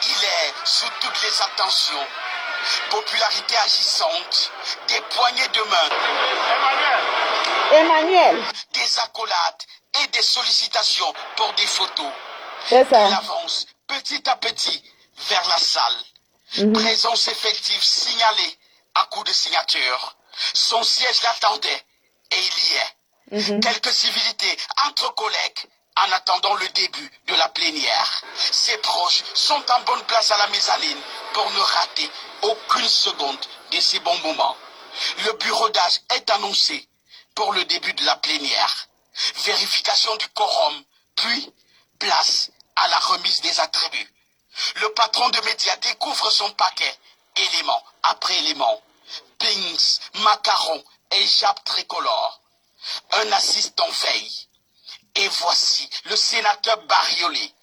il est sous toutes les attentions. Popularité agissante, des poignées de main, Emmanuel. des accolades et des sollicitations pour des photos. C'est ça. Il avance petit à petit vers la salle. Présence effective signalée à coup de signature. Son siège l'attendait et il y est. Quelques civilités entre collègues en attendant le début de la plénière. Ses proches sont en bonne place à la mezzanine pour ne rater aucune seconde de ces bons moments. Le bureau d'âge est annoncé pour le début de la plénière. Vérification du quorum, puis place à la remise des attributs. Le patron de médias découvre son paquet, élément après élément. Pings, macarons et jappes tricolores. Un assistant veille. Et voici le sénateur bariolé.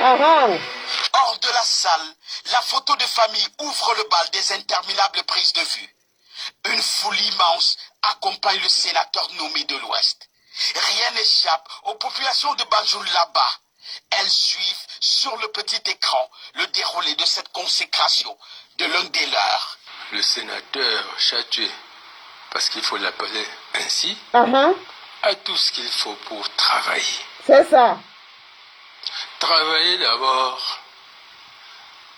Hors de la salle, la photo de famille ouvre le bal des interminables prises de vue. Une foule immense accompagne le sénateur nommé de l'Ouest. Rien n'échappe aux populations de Banjul là-bas. Elles suivent sur le petit écran le déroulé de cette consécration de l'un des leurs. Le sénateur Chatué, parce qu'il faut l'appeler ainsi, a tout ce qu'il faut pour travailler. C'est ça. Travailler d'abord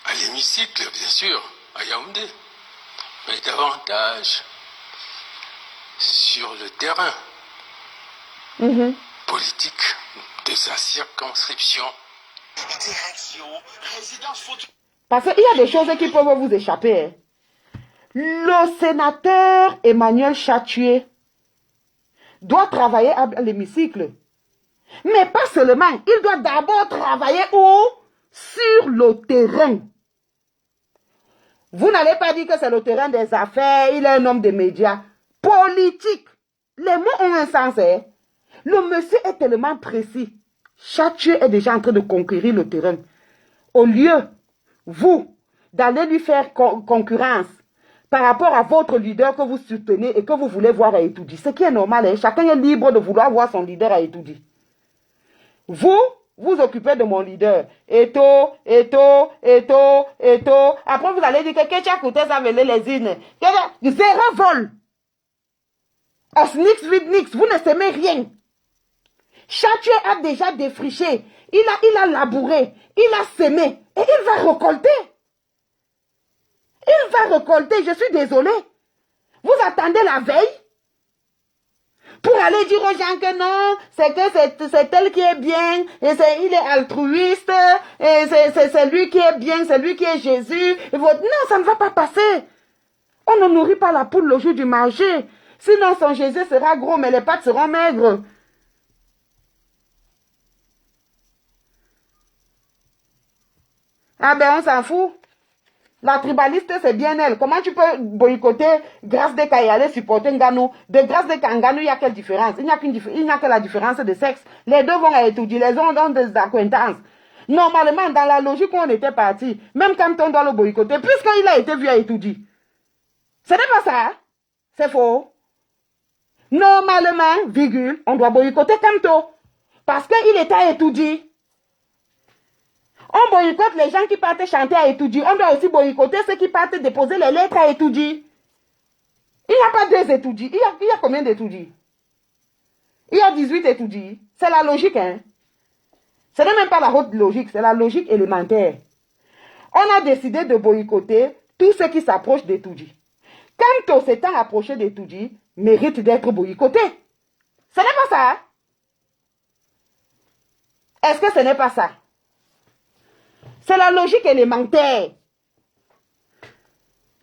à l'hémicycle, bien sûr, à Yaoundé, mais davantage sur le terrain politique de sa circonscription. Direction, résidence photo. Parce qu'il y a des choses qui peuvent vous échapper. Hein. Le sénateur Emmanuel Chatué doit travailler à l'hémicycle. Mais pas seulement, il doit d'abord travailler où? Sur le terrain. Vous n'allez pas dire que c'est le terrain des affaires, il est un homme des médias. Politique. Les mots ont un sens. Hein? Le monsieur est tellement précis. Chatué est déjà en train de conquérir le terrain. Au lieu, vous, d'aller lui faire concurrence par rapport à votre leader que vous soutenez et que vous voulez voir à Etoudi. Ce qui est normal, hein? Chacun est libre de vouloir voir son leader à Etoudi. Vous, vous occupez de mon leader. Eto. Après, vous allez dire que tu as coûté ça avec les îles. Zéro vol. Osnix, vidnix, vous ne semez rien. Chatué a déjà défriché. Il a labouré. Il a semé. Et il va récolter. Il va récolter. Je suis désolé. Vous attendez la veille pour aller dire aux gens que non, c'est que c'est elle qui est bien, et il est altruiste, et c'est lui qui est bien, c'est lui qui est Jésus. Et non, ça ne va pas passer. On ne nourrit pas la poule le jour du marché. Sinon, son Jésus sera gros, mais les pattes seront maigres. Ah ben, on s'en fout. La tribaliste, c'est bien elle. Comment tu peux boycotter Grâce de Kayale supporter Nganou? De Grâce de Nganou, il y a quelle différence? Il n'y a que la différence de sexe. Les deux vont à étudier, les uns ont des acquaintances. Normalement, dans la logique où on était parti, même quand on doit le boycotter, puisqu'il a été vu à étudier. Ce n'est pas ça. C'est faux. Normalement, virgule, on doit boycotter Kanto. Parce qu'il était à étudier. On boycotte les gens qui partent chanter à Etoudi. On doit aussi boycotter ceux qui partent déposer les lettres à Etoudi. Il n'y a pas 2 Etoudi. Il y a combien d'Etoudi? Il y a 18 Etoudi. C'est la logique, hein. Ce n'est même pas la haute logique, c'est la logique élémentaire. On a décidé de boycotter tous ceux qui s'approchent d'Etoudi. Quant aux s'étant approchés d'Etoudi, mérite d'être boycotté. Ce n'est pas ça. Est-ce que ce n'est pas ça? C'est la logique élémentaire.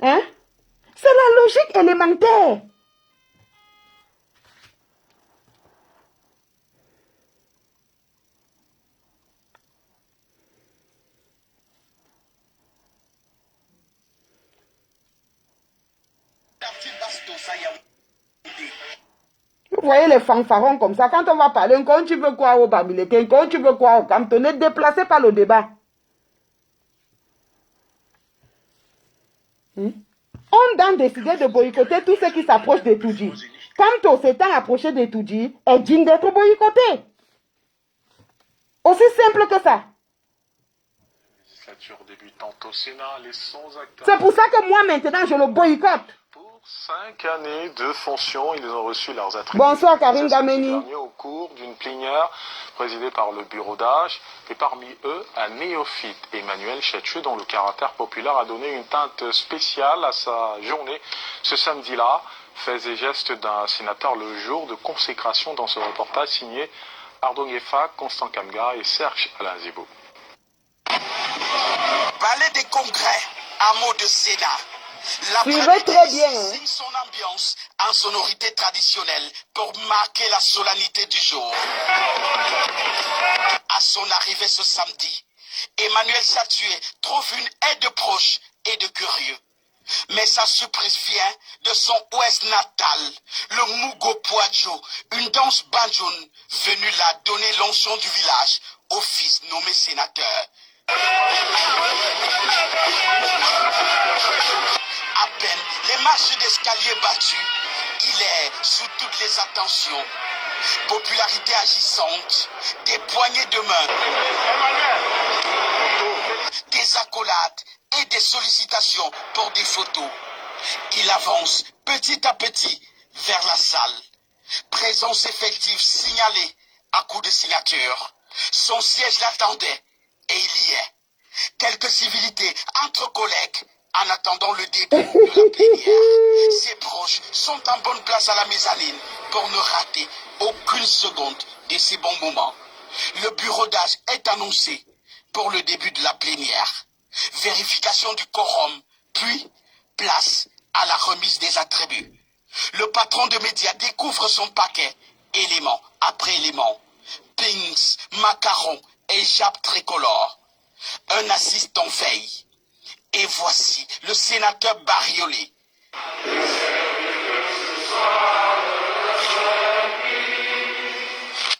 Hein? C'est la logique élémentaire. Vous voyez les fanfarons comme ça. Quand on va parler, quand tu veux quoi au Bamileke, quand tu veux quoi au Kamto, ne déplacez pas le débat. On a décidé de boycotter tous ceux qui s'approchent d'Etoudi. Quant au s'étant approché d'Etoudi, est digne d'être boycotté. Aussi simple que ça. Législature débutante au Sénat, les 100 acteurs. C'est pour ça que moi maintenant je le boycotte. Pour 5 années de fonction, ils ont reçu leurs attributs. Bonsoir Karine Gameni. Au cours d'une plénière présidée par le bureau d'âge et parmi eux un néophyte, Emmanuel Chatué, dont le caractère populaire a donné une teinte spéciale à sa journée. Ce samedi-là, faits et gestes d'un sénateur le jour de consécration dans ce reportage signé Ardo Ngefa, Constant Kamga et Serge Alain Zibou. Palais des congrès, hameau de Sénat. Suivez très bien. Signe son ambiance en sonorité traditionnelle pour marquer la solennité du jour. À son arrivée ce samedi, Emmanuel Chatué trouve une aide de proches et de curieux. Mais sa surprise vient de son ouest natal, le Mugo Poadjo, une danse banjoune venue là donner l'onction du village au fils nommé sénateur. À peine les marches d'escalier battues, il est sous toutes les attentions. Popularité agissante, des poignées de main, des accolades et des sollicitations pour des photos. Il avance petit à petit vers la salle. Présence effective signalée à coup de signature. Son siège l'attendait et il y est. quelques civilités entre collègues en attendant le début de la plénière. Ses proches sont en bonne place à la mezzanine pour ne rater aucune seconde de ces bons moments. Le bureau d'âge est annoncé pour le début de la plénière. Vérification du quorum, puis place à la remise des attributs. Le patron de médias découvre son paquet, élément après élément. Pings, macarons et jappes tricolores. Un assistant veille. Et voici le sénateur bariolé.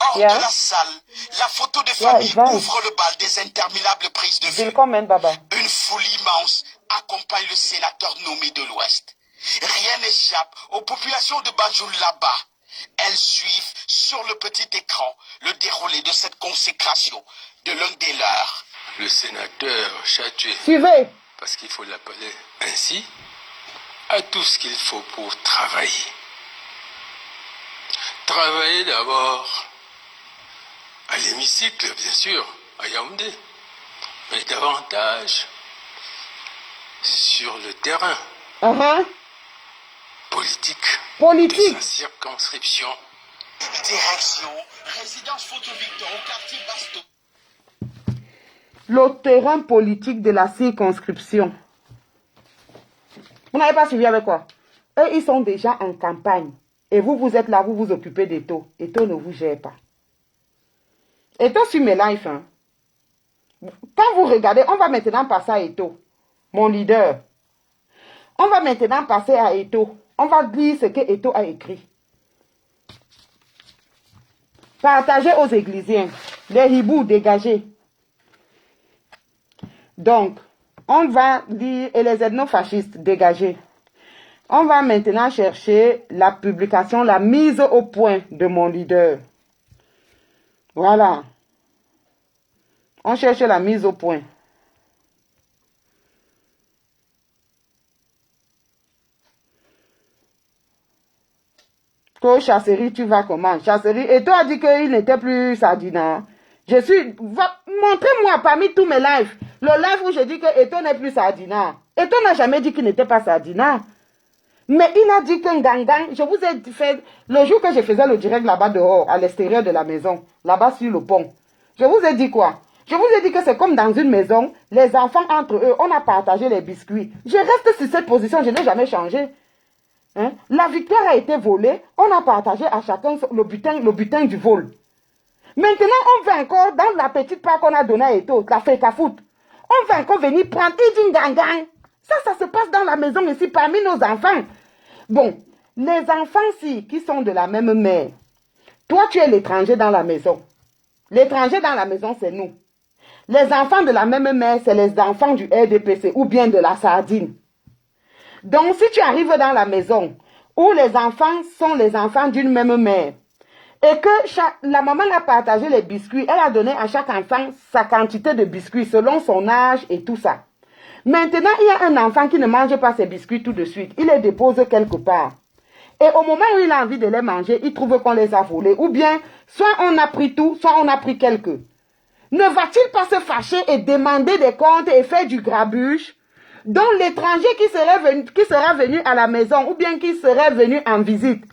Hors de la salle, la photo de famille ouvre le bal des interminables prises de vue. Une foule immense accompagne le sénateur nommé de l'Ouest. Rien n'échappe aux populations de Banjul là-bas. Elles suivent sur le petit écran le déroulé de cette consécration de l'un des leurs. Le sénateur Chatué, Suivez. parce qu'il faut l'appeler ainsi, a tout ce qu'il faut pour travailler. Travailler d'abord à l'hémicycle, bien sûr, à Yaoundé, mais davantage sur le terrain politique de sa circonscription. Direction, résidence Photo Victor au quartier Basto. Le terrain politique de la circonscription. Vous n'avez pas suivi avec quoi? Eux, ils sont déjà en campagne. Et vous, vous êtes là, vous vous occupez d'Eto. Eto ne vous gère pas. Eto suit mes lives. Hein. Quand vous regardez, on va maintenant passer à Eto, mon leader. On va maintenant passer à Eto. On va lire ce que Eto a écrit. Partagez aux églisiens. Les hiboux, dégagez. Donc, on va lire, et les ethnofascistes, dégagés. On va maintenant chercher la publication, la mise au point de mon leader. Voilà. On cherche la mise au point. Que Chasserie, tu vas comment? Chasserie, et toi, dit qu'il n'était plus Sardina. Montrez-moi parmi tous mes lives, le live où je dis que Eto n'est plus Sardina. Eto n'a jamais dit qu'il n'était pas Sardina. Mais il a dit qu'un gangan, je vous ai fait, le jour que je faisais le direct là-bas dehors, à l'extérieur de la maison, là-bas sur le pont, je vous ai dit quoi? Je vous ai dit que c'est comme dans une maison, les enfants entre eux, on a partagé les biscuits. Je reste sur cette position, je n'ai jamais changé. Hein? La victoire a été volée, on a partagé à chacun le butin du vol. Maintenant, on va encore, dans la petite part qu'on a donnée à Eto, la fête à foot, on va encore venir prendre Idin Gangan. Ça se passe dans la maison ici, parmi nos enfants. Bon, les enfants-ci, qui sont de la même mère, toi, tu es l'étranger dans la maison. L'étranger dans la maison, c'est nous. Les enfants de la même mère, c'est les enfants du RDPC ou bien de la sardine. Donc, si tu arrives dans la maison où les enfants sont les enfants d'une même mère, et que la maman a partagé les biscuits, elle a donné à chaque enfant sa quantité de biscuits selon son âge et tout ça. Maintenant, il y a un enfant qui ne mange pas ses biscuits tout de suite. Il les dépose quelque part. Et au moment où il a envie de les manger, il trouve qu'on les a volés. Ou bien, soit on a pris tout, soit on a pris quelques. Ne va-t-il pas se fâcher et demander des comptes et faire du grabuge? Donc l'étranger qui sera venu à la maison ou bien qui serait venu en visite,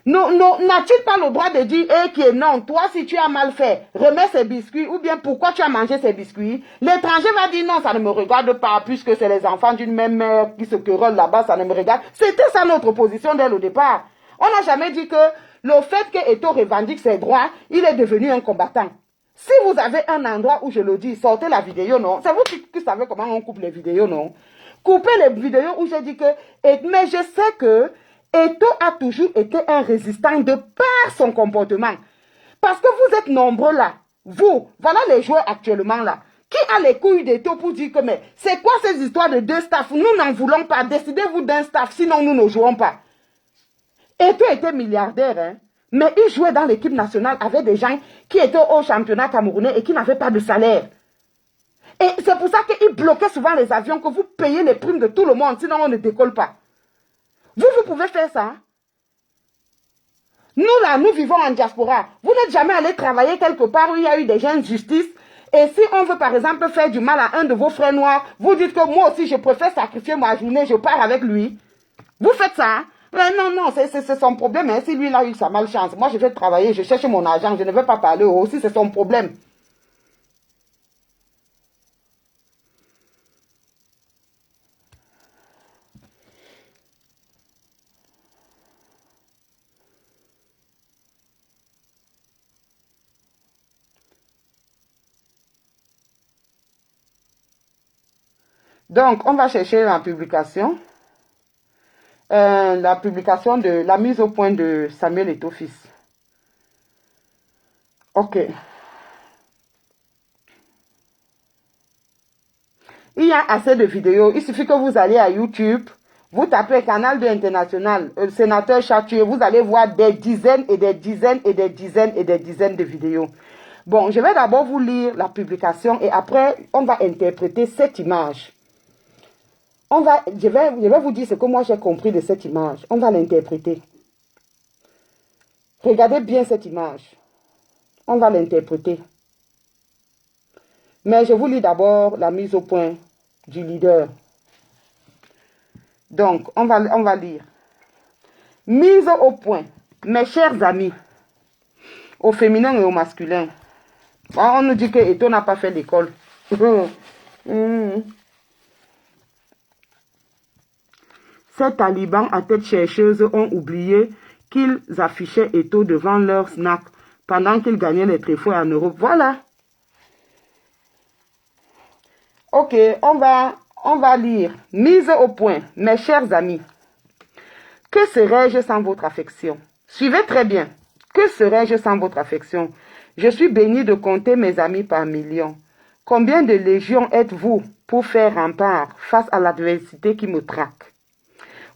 n'a-t-il pas le droit de dire, qui est non, toi si tu as mal fait, remets ces biscuits, ou bien pourquoi tu as mangé ces biscuits? L'étranger va dire non, ça ne me regarde pas, puisque c'est les enfants d'une même mère qui se querellent là-bas, ça ne me regarde. C'était ça notre position dès le départ. On n'a jamais dit que le fait que Eto revendique ses droits, il est devenu un combattant. Si vous avez un endroit où je le dis, sortez la vidéo, non? C'est vous qui savez comment on coupe les vidéos, non? Coupez les vidéos où j'ai dit que, mais je sais que Eto a toujours été un résistant de par son comportement. Parce que vous êtes nombreux là. Vous, voilà les joueurs actuellement là. Qui a les couilles d'Eto pour dire que, mais c'est quoi ces histoires de deux staffs? Nous n'en voulons pas. Décidez-vous d'un staff, sinon nous ne jouons pas. Eto était milliardaire, hein. Mais il jouait dans l'équipe nationale avec des gens qui étaient au championnat camerounais et qui n'avaient pas de salaire. Et c'est pour ça qu'il bloquait souvent les avions, que vous payez les primes de tout le monde, sinon on ne décolle pas. Vous pouvez faire ça. Nous là, nous vivons en diaspora. Vous n'êtes jamais allé travailler quelque part où il y a eu des injustices Et si on veut, par exemple, faire du mal à un de vos frères noirs, vous dites que moi aussi, je préfère sacrifier ma journée, je pars avec lui. Vous faites ça, hein? Mais non, non, c'est son problème. Hein. Si lui, il a eu sa malchance, moi, je vais travailler, je cherche mon argent, je ne vais pas parler aussi, c'est son problème. Donc, on va chercher la publication. La publication de la mise au point de Samuel Eto'o-Fils. Ok. Il y a assez de vidéos. Il suffit que vous allez à YouTube, vous tapez Canal 2 International, sénateur Chatué, vous allez voir des dizaines et des dizaines et des dizaines et des dizaines de vidéos. Bon, je vais d'abord vous lire la publication et après, on va interpréter cette image. Je vais vous dire ce que moi j'ai compris de cette image. On va l'interpréter. Regardez bien cette image. On va l'interpréter. Mais je vous lis d'abord la mise au point du leader. Donc, on va lire. Mise au point, mes chers amis, au féminin et au masculin. On nous dit que Eto'o n'a pas fait l'école. Ces talibans à tête chercheuse ont oublié qu'ils affichaient Eto'o devant leur snack pendant qu'ils gagnaient les trophées en Europe. Voilà. Ok, on va lire. Mise au point, mes chers amis. Que serais-je sans votre affection? Suivez très bien. Que serais-je sans votre affection? Je suis béni de compter mes amis par millions. Combien de légions êtes-vous pour faire rempart face à l'adversité qui me traque?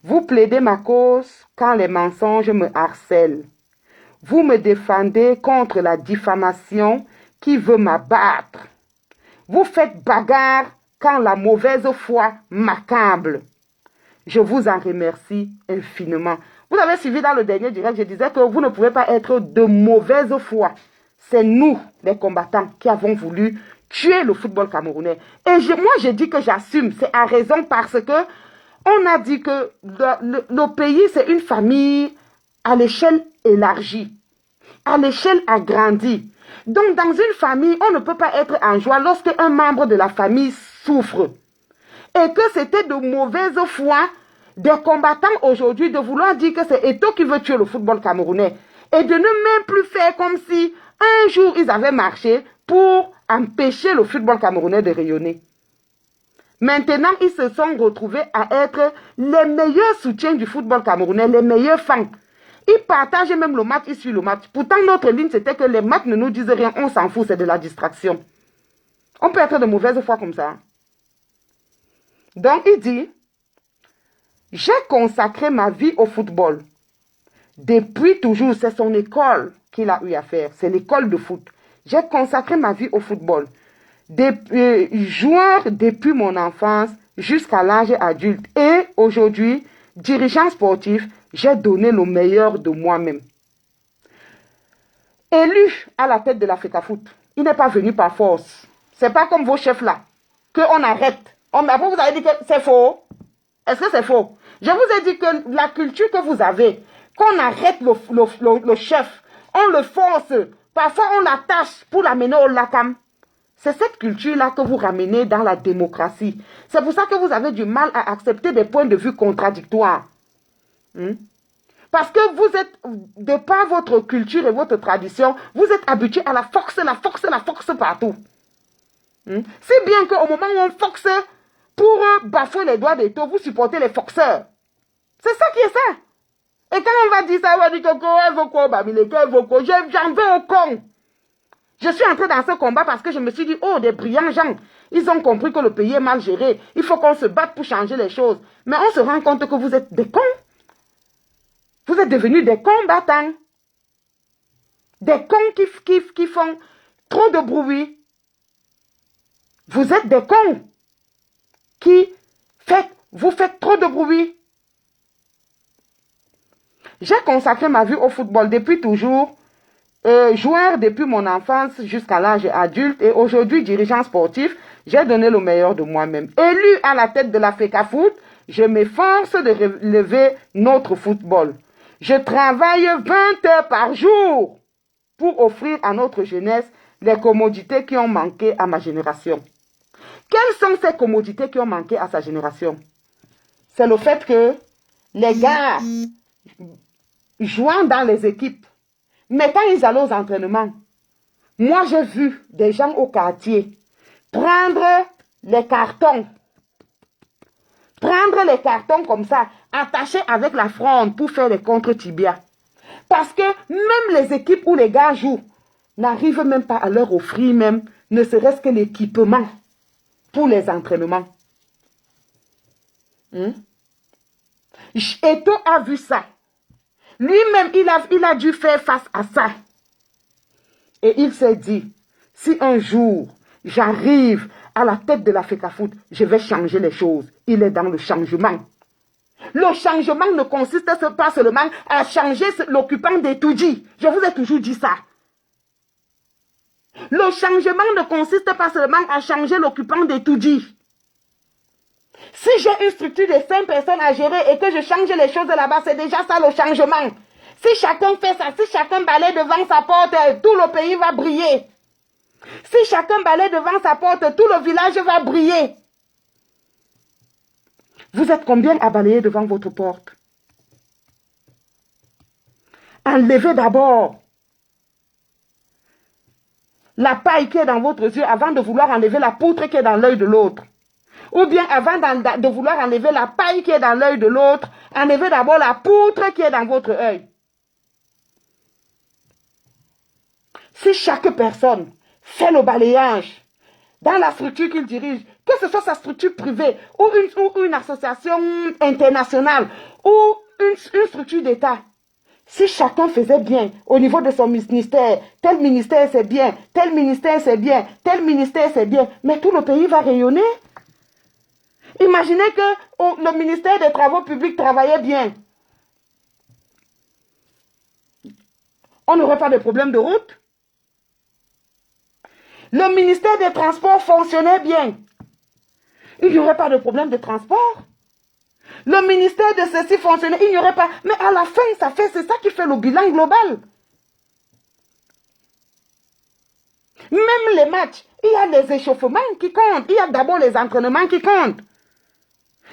Vous plaidez ma cause quand les mensonges me harcèlent. Vous me défendez contre la diffamation qui veut m'abattre. Vous faites bagarre quand la mauvaise foi m'accable. Je vous en remercie infiniment. Vous avez suivi dans le dernier direct, je disais que vous ne pouvez pas être de mauvaise foi. C'est nous, les combattants, qui avons voulu tuer le football camerounais. Et moi, je dis que j'assume. C'est à raison parce que on a dit que le pays, c'est une famille à l'échelle élargie, à l'échelle agrandie. Donc, dans une famille, on ne peut pas être en joie lorsque un membre de la famille souffre. Et que c'était de mauvaise foi des combattants aujourd'hui de vouloir dire que c'est Eto'o qui veut tuer le football camerounais. Et de ne même plus faire comme si un jour ils avaient marché pour empêcher le football camerounais de rayonner. Maintenant, ils se sont retrouvés à être les meilleurs soutiens du football camerounais, les meilleurs fans. Ils partagent même le match, ils suivent le match. Pourtant, notre ligne, c'était que les matchs ne nous disent rien, on s'en fout, c'est de la distraction. On peut être de mauvaise foi comme ça. Donc, il dit, j'ai consacré ma vie au football. Depuis toujours, c'est son école qu'il a eu à faire, c'est l'école de foot. J'ai consacré ma vie au football. Joueur depuis mon enfance jusqu'à l'âge adulte. Et aujourd'hui, dirigeant sportif, j'ai donné le meilleur de moi-même. Élu à la tête de l'Africa Foot, il n'est pas venu par force. C'est pas comme vos chefs là, qu'on arrête. Après, vous avez dit que c'est faux. Est-ce que c'est faux? Je vous ai dit que la culture que vous avez, qu'on arrête le chef, on le force, parfois on l'attache pour l'amener au LACAM. C'est cette culture-là que vous ramenez dans la démocratie. C'est pour ça que vous avez du mal à accepter des points de vue contradictoires. Parce que vous êtes, de par votre culture et votre tradition, vous êtes habitué à la force partout. Si bien qu'au moment où on force pour bafouer les doigts d'Eto'o, vous supportez les forceurs. C'est ça qui est ça. Et quand on va dire ça, on va dire que j'en veux au con. Je suis entrée dans ce combat parce que je me suis dit, oh, des brillants gens, ils ont compris que le pays est mal géré. Il faut qu'on se batte pour changer les choses. Mais on se rend compte que vous êtes des cons. Vous êtes devenus des combattants. Des cons qui font trop de bruit. Vous êtes des cons vous faites trop de bruit. J'ai consacré ma vie au football depuis toujours. joueur depuis mon enfance jusqu'à l'âge adulte et aujourd'hui dirigeant sportif, j'ai donné le meilleur de moi-même. Élu à la tête de la FECAFOOT, je m'efforce de relever notre football. Je travaille 20 heures par jour pour offrir à notre jeunesse les commodités qui ont manqué à ma génération. Quelles sont ces commodités qui ont manqué à sa génération? C'est le fait que les gars jouant dans les équipes, mais quand ils allaient aux entraînements, moi j'ai vu des gens au quartier prendre les cartons comme ça, attachés avec la fronde pour faire les contre-tibias. Parce que même les équipes où les gars jouent n'arrivent même pas à leur offrir même, ne serait-ce que l'équipement pour les entraînements. Eto'o a vu ça. Lui-même, il a dû faire face à ça. Et il s'est dit, si un jour j'arrive à la tête de la FECAFOOT, je vais changer les choses. Il est dans le changement. Le changement ne consiste pas seulement à changer l'occupant des Tudji. Je vous ai toujours dit ça. Le changement ne consiste pas seulement à changer l'occupant des Tudji. Si j'ai une structure de 5 personnes à gérer et que je change les choses là-bas, c'est déjà ça le changement. Si chacun fait ça, si chacun balaye devant sa porte, tout le pays va briller. Si chacun balaye devant sa porte, tout le village va briller. Vous êtes combien à balayer devant votre porte? Enlevez d'abord la paille qui est dans votre yeux avant de vouloir enlever la poutre qui est dans l'œil de l'autre. Ou bien avant de vouloir enlever la paille qui est dans l'œil de l'autre, enlevez d'abord la poutre qui est dans votre œil. Si chaque personne fait le balayage dans la structure qu'il dirige, que ce soit sa structure privée ou une association internationale ou une structure d'État, si chacun faisait bien au niveau de son ministère, tel ministère c'est bien, tel ministère c'est bien, tel ministère c'est bien, mais tout le pays va rayonner. Imaginez que le ministère des Travaux publics travaillait bien. On n'aurait pas de problème de route. Le ministère des Transports fonctionnait bien. Il n'y aurait pas de problème de transport. Le ministère de ceci fonctionnait, il n'y aurait pas. Mais à la fin, c'est ça qui fait le bilan global. Même les matchs, il y a les échauffements qui comptent. Il y a d'abord les entraînements qui comptent.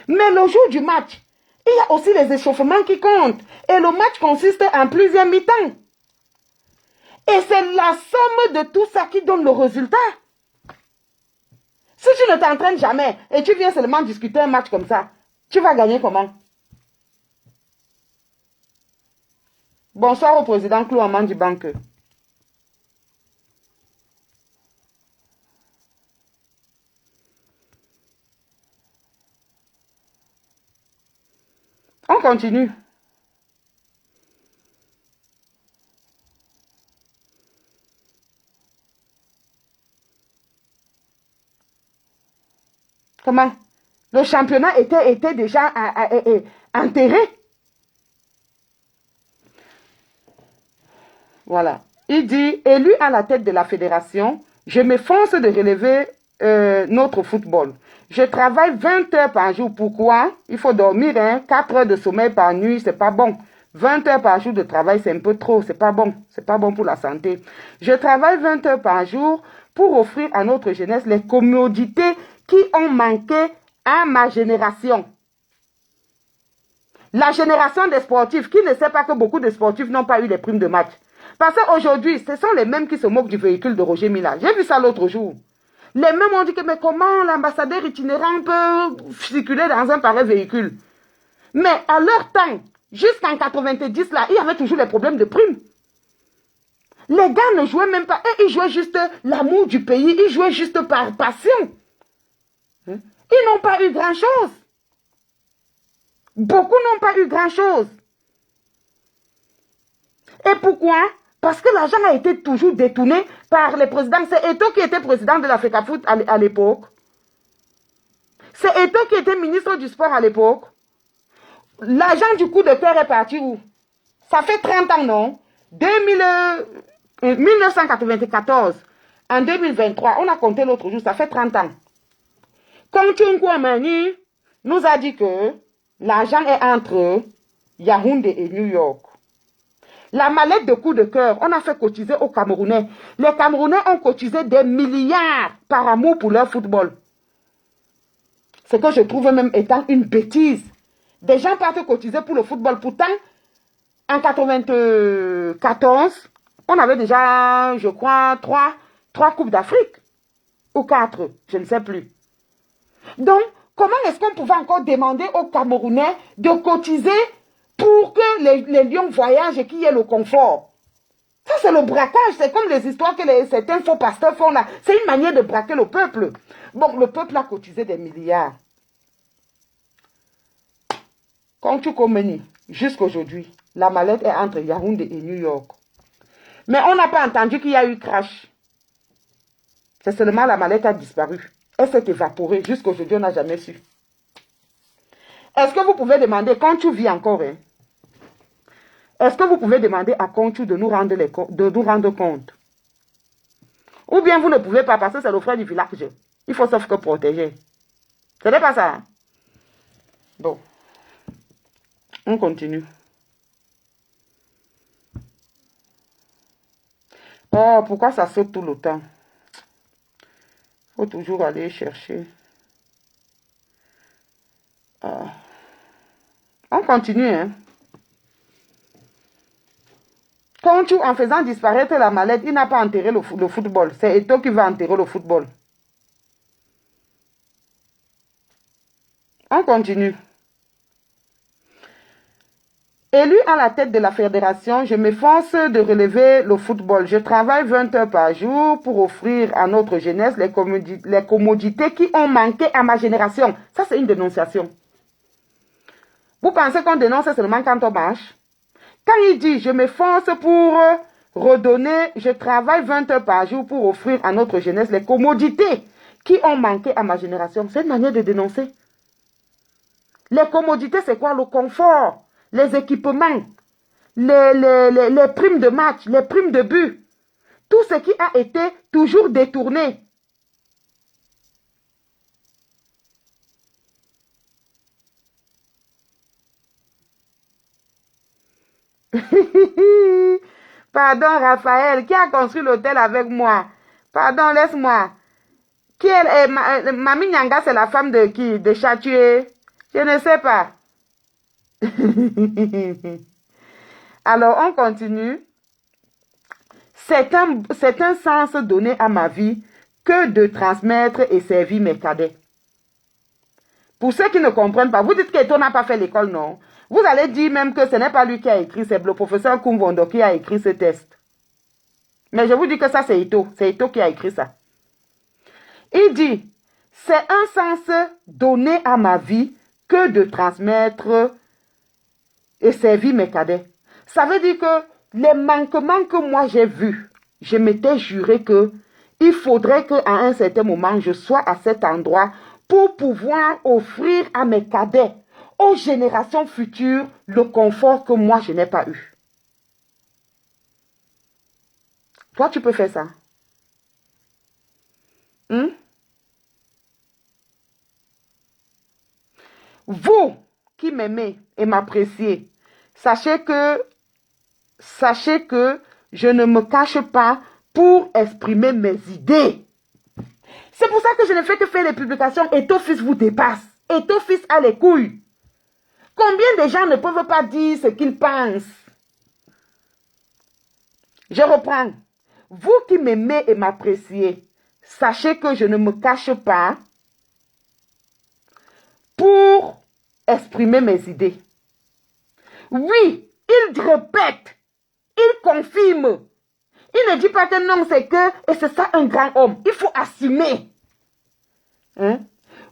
Mais le jour du match, il y a aussi les échauffements qui comptent. Et le match consiste en plusieurs mi-temps. Et c'est la somme de tout ça qui donne le résultat. Si tu ne t'entraînes jamais et tu viens seulement discuter un match comme ça, tu vas gagner comment? Bonsoir au président Clouaman du Banque. On continue. Comment? Le championnat était déjà enterré. Voilà. Il dit, élu à la tête de la fédération, je m'efforce de relever notre football. Je travaille 20 heures par jour. Pourquoi? Il faut dormir, hein? 4 heures de sommeil par nuit, c'est pas bon. 20 heures par jour de travail, c'est un peu trop, c'est pas bon. C'est pas bon pour la santé. Je travaille 20 heures par jour pour offrir à notre jeunesse les commodités qui ont manqué à ma génération. La génération des sportifs, qui ne sait pas que beaucoup de sportifs n'ont pas eu les primes de match. Parce qu'aujourd'hui, ce sont les mêmes qui se moquent du véhicule de Roger Mila. J'ai vu ça l'autre jour. Les mêmes ont dit que mais comment l'ambassadeur itinérant peut circuler dans un pareil véhicule? Mais à leur temps, jusqu'en 90 là, il y avait toujours les problèmes de primes. Les gars ne jouaient même pas, ils jouaient juste l'amour du pays, ils jouaient juste par passion. Ils n'ont pas eu grand-chose. Beaucoup n'ont pas eu grand-chose. Et pourquoi? Parce que l'argent a été toujours détourné par les présidents. C'est Eto'o qui était président de la FECAFOOT à l'époque. C'est Eto'o qui était ministre du sport à l'époque. L'argent du coup de cœur est parti où? Ça fait 30 ans, non? 1994, en 2023, on a compté l'autre jour, ça fait 30 ans. Kontchou Nkwamani nous a dit que l'argent est entre Yaoundé et New York. La mallette de coup de cœur, on a fait cotiser aux Camerounais. Les Camerounais ont cotisé des milliards par amour pour leur football. Ce que je trouve même étant une bêtise. Des gens partent cotiser pour le football. Pourtant, en 94, on avait déjà, je crois, trois Coupes d'Afrique. Ou 4, je ne sais plus. Donc, comment est-ce qu'on pouvait encore demander aux Camerounais de cotiser pour que les lions voyagent et qu'il y ait le confort? Ça, c'est le braquage. C'est comme les histoires que certains faux pasteurs font là. C'est une manière de braquer le peuple. Bon, le peuple a cotisé des milliards. Kontchou Komeni, jusqu'aujourd'hui, la mallette est entre Yaoundé et New York. Mais on n'a pas entendu qu'il y a eu crash. C'est seulement la mallette a disparu. Elle s'est évaporée. Jusqu'aujourd'hui, on n'a jamais su. Est-ce que vous pouvez demander, Kontchou vit encore, hein? Est-ce que vous pouvez demander à Kontchou de nous rendre compte? Ou bien vous ne pouvez pas parce que c'est le frère du village. Il faut sauf que protéger. Ce n'est pas ça. Hein? Bon. On continue. Oh, pourquoi ça saute tout le temps? Il faut toujours aller chercher. On continue, hein. Kontchou, en faisant disparaître la mallette, il n'a pas enterré le football. C'est Eto'o qui va enterrer le football. On continue. Élu à la tête de la fédération, je m'efforce de relever le football. Je travaille 20 heures par jour pour offrir à notre jeunesse les commodités qui ont manqué à ma génération. Ça, c'est une dénonciation. Vous pensez qu'on dénonce seulement quand on marche? Quand il dit, je m'efforce pour redonner, je travaille 20 heures par jour pour offrir à notre jeunesse les commodités qui ont manqué à ma génération. C'est une manière de dénoncer. Les commodités, c'est quoi? Le confort, les équipements, les primes de match, les primes de but. Tout ce qui a été toujours détourné. Pardon, Raphaël, qui a construit l'hôtel avec moi? Pardon, laisse-moi. Qui est Mami Nyanga, c'est la femme de qui? De Chatué? Je ne sais pas. Alors, on continue. C'est un sens donné à ma vie que de transmettre et servir mes cadets. Pour ceux qui ne comprennent pas, vous dites qu'Eto'o n'a pas fait l'école, non? Vous allez dire même que ce n'est pas lui qui a écrit, c'est le professeur Kumvondo qui a écrit ce test. Mais je vous dis que ça, c'est Eto'o. C'est Eto'o qui a écrit ça. Il dit, c'est un sens donné à ma vie que de transmettre et servir mes cadets. Ça veut dire que les manquements que moi j'ai vus, je m'étais juré que il faudrait qu'à un certain moment, je sois à cet endroit pour pouvoir offrir à mes cadets, aux générations futures, le confort que moi je n'ai pas eu. Toi, tu peux faire ça. Vous qui m'aimez et m'appréciez, sachez que je ne me cache pas pour exprimer mes idées. C'est pour ça que je ne fais que faire les publications. Eto'o fils vous dépasse. Eto'o fils a les couilles. Combien de gens ne peuvent pas dire ce qu'ils pensent? Je reprends. Vous qui m'aimez et m'appréciez, sachez que je ne me cache pas pour exprimer mes idées. Oui, il répète, il confirme. Il ne dit pas que non, c'est que, et c'est ça un grand homme. Il faut assumer. Hein?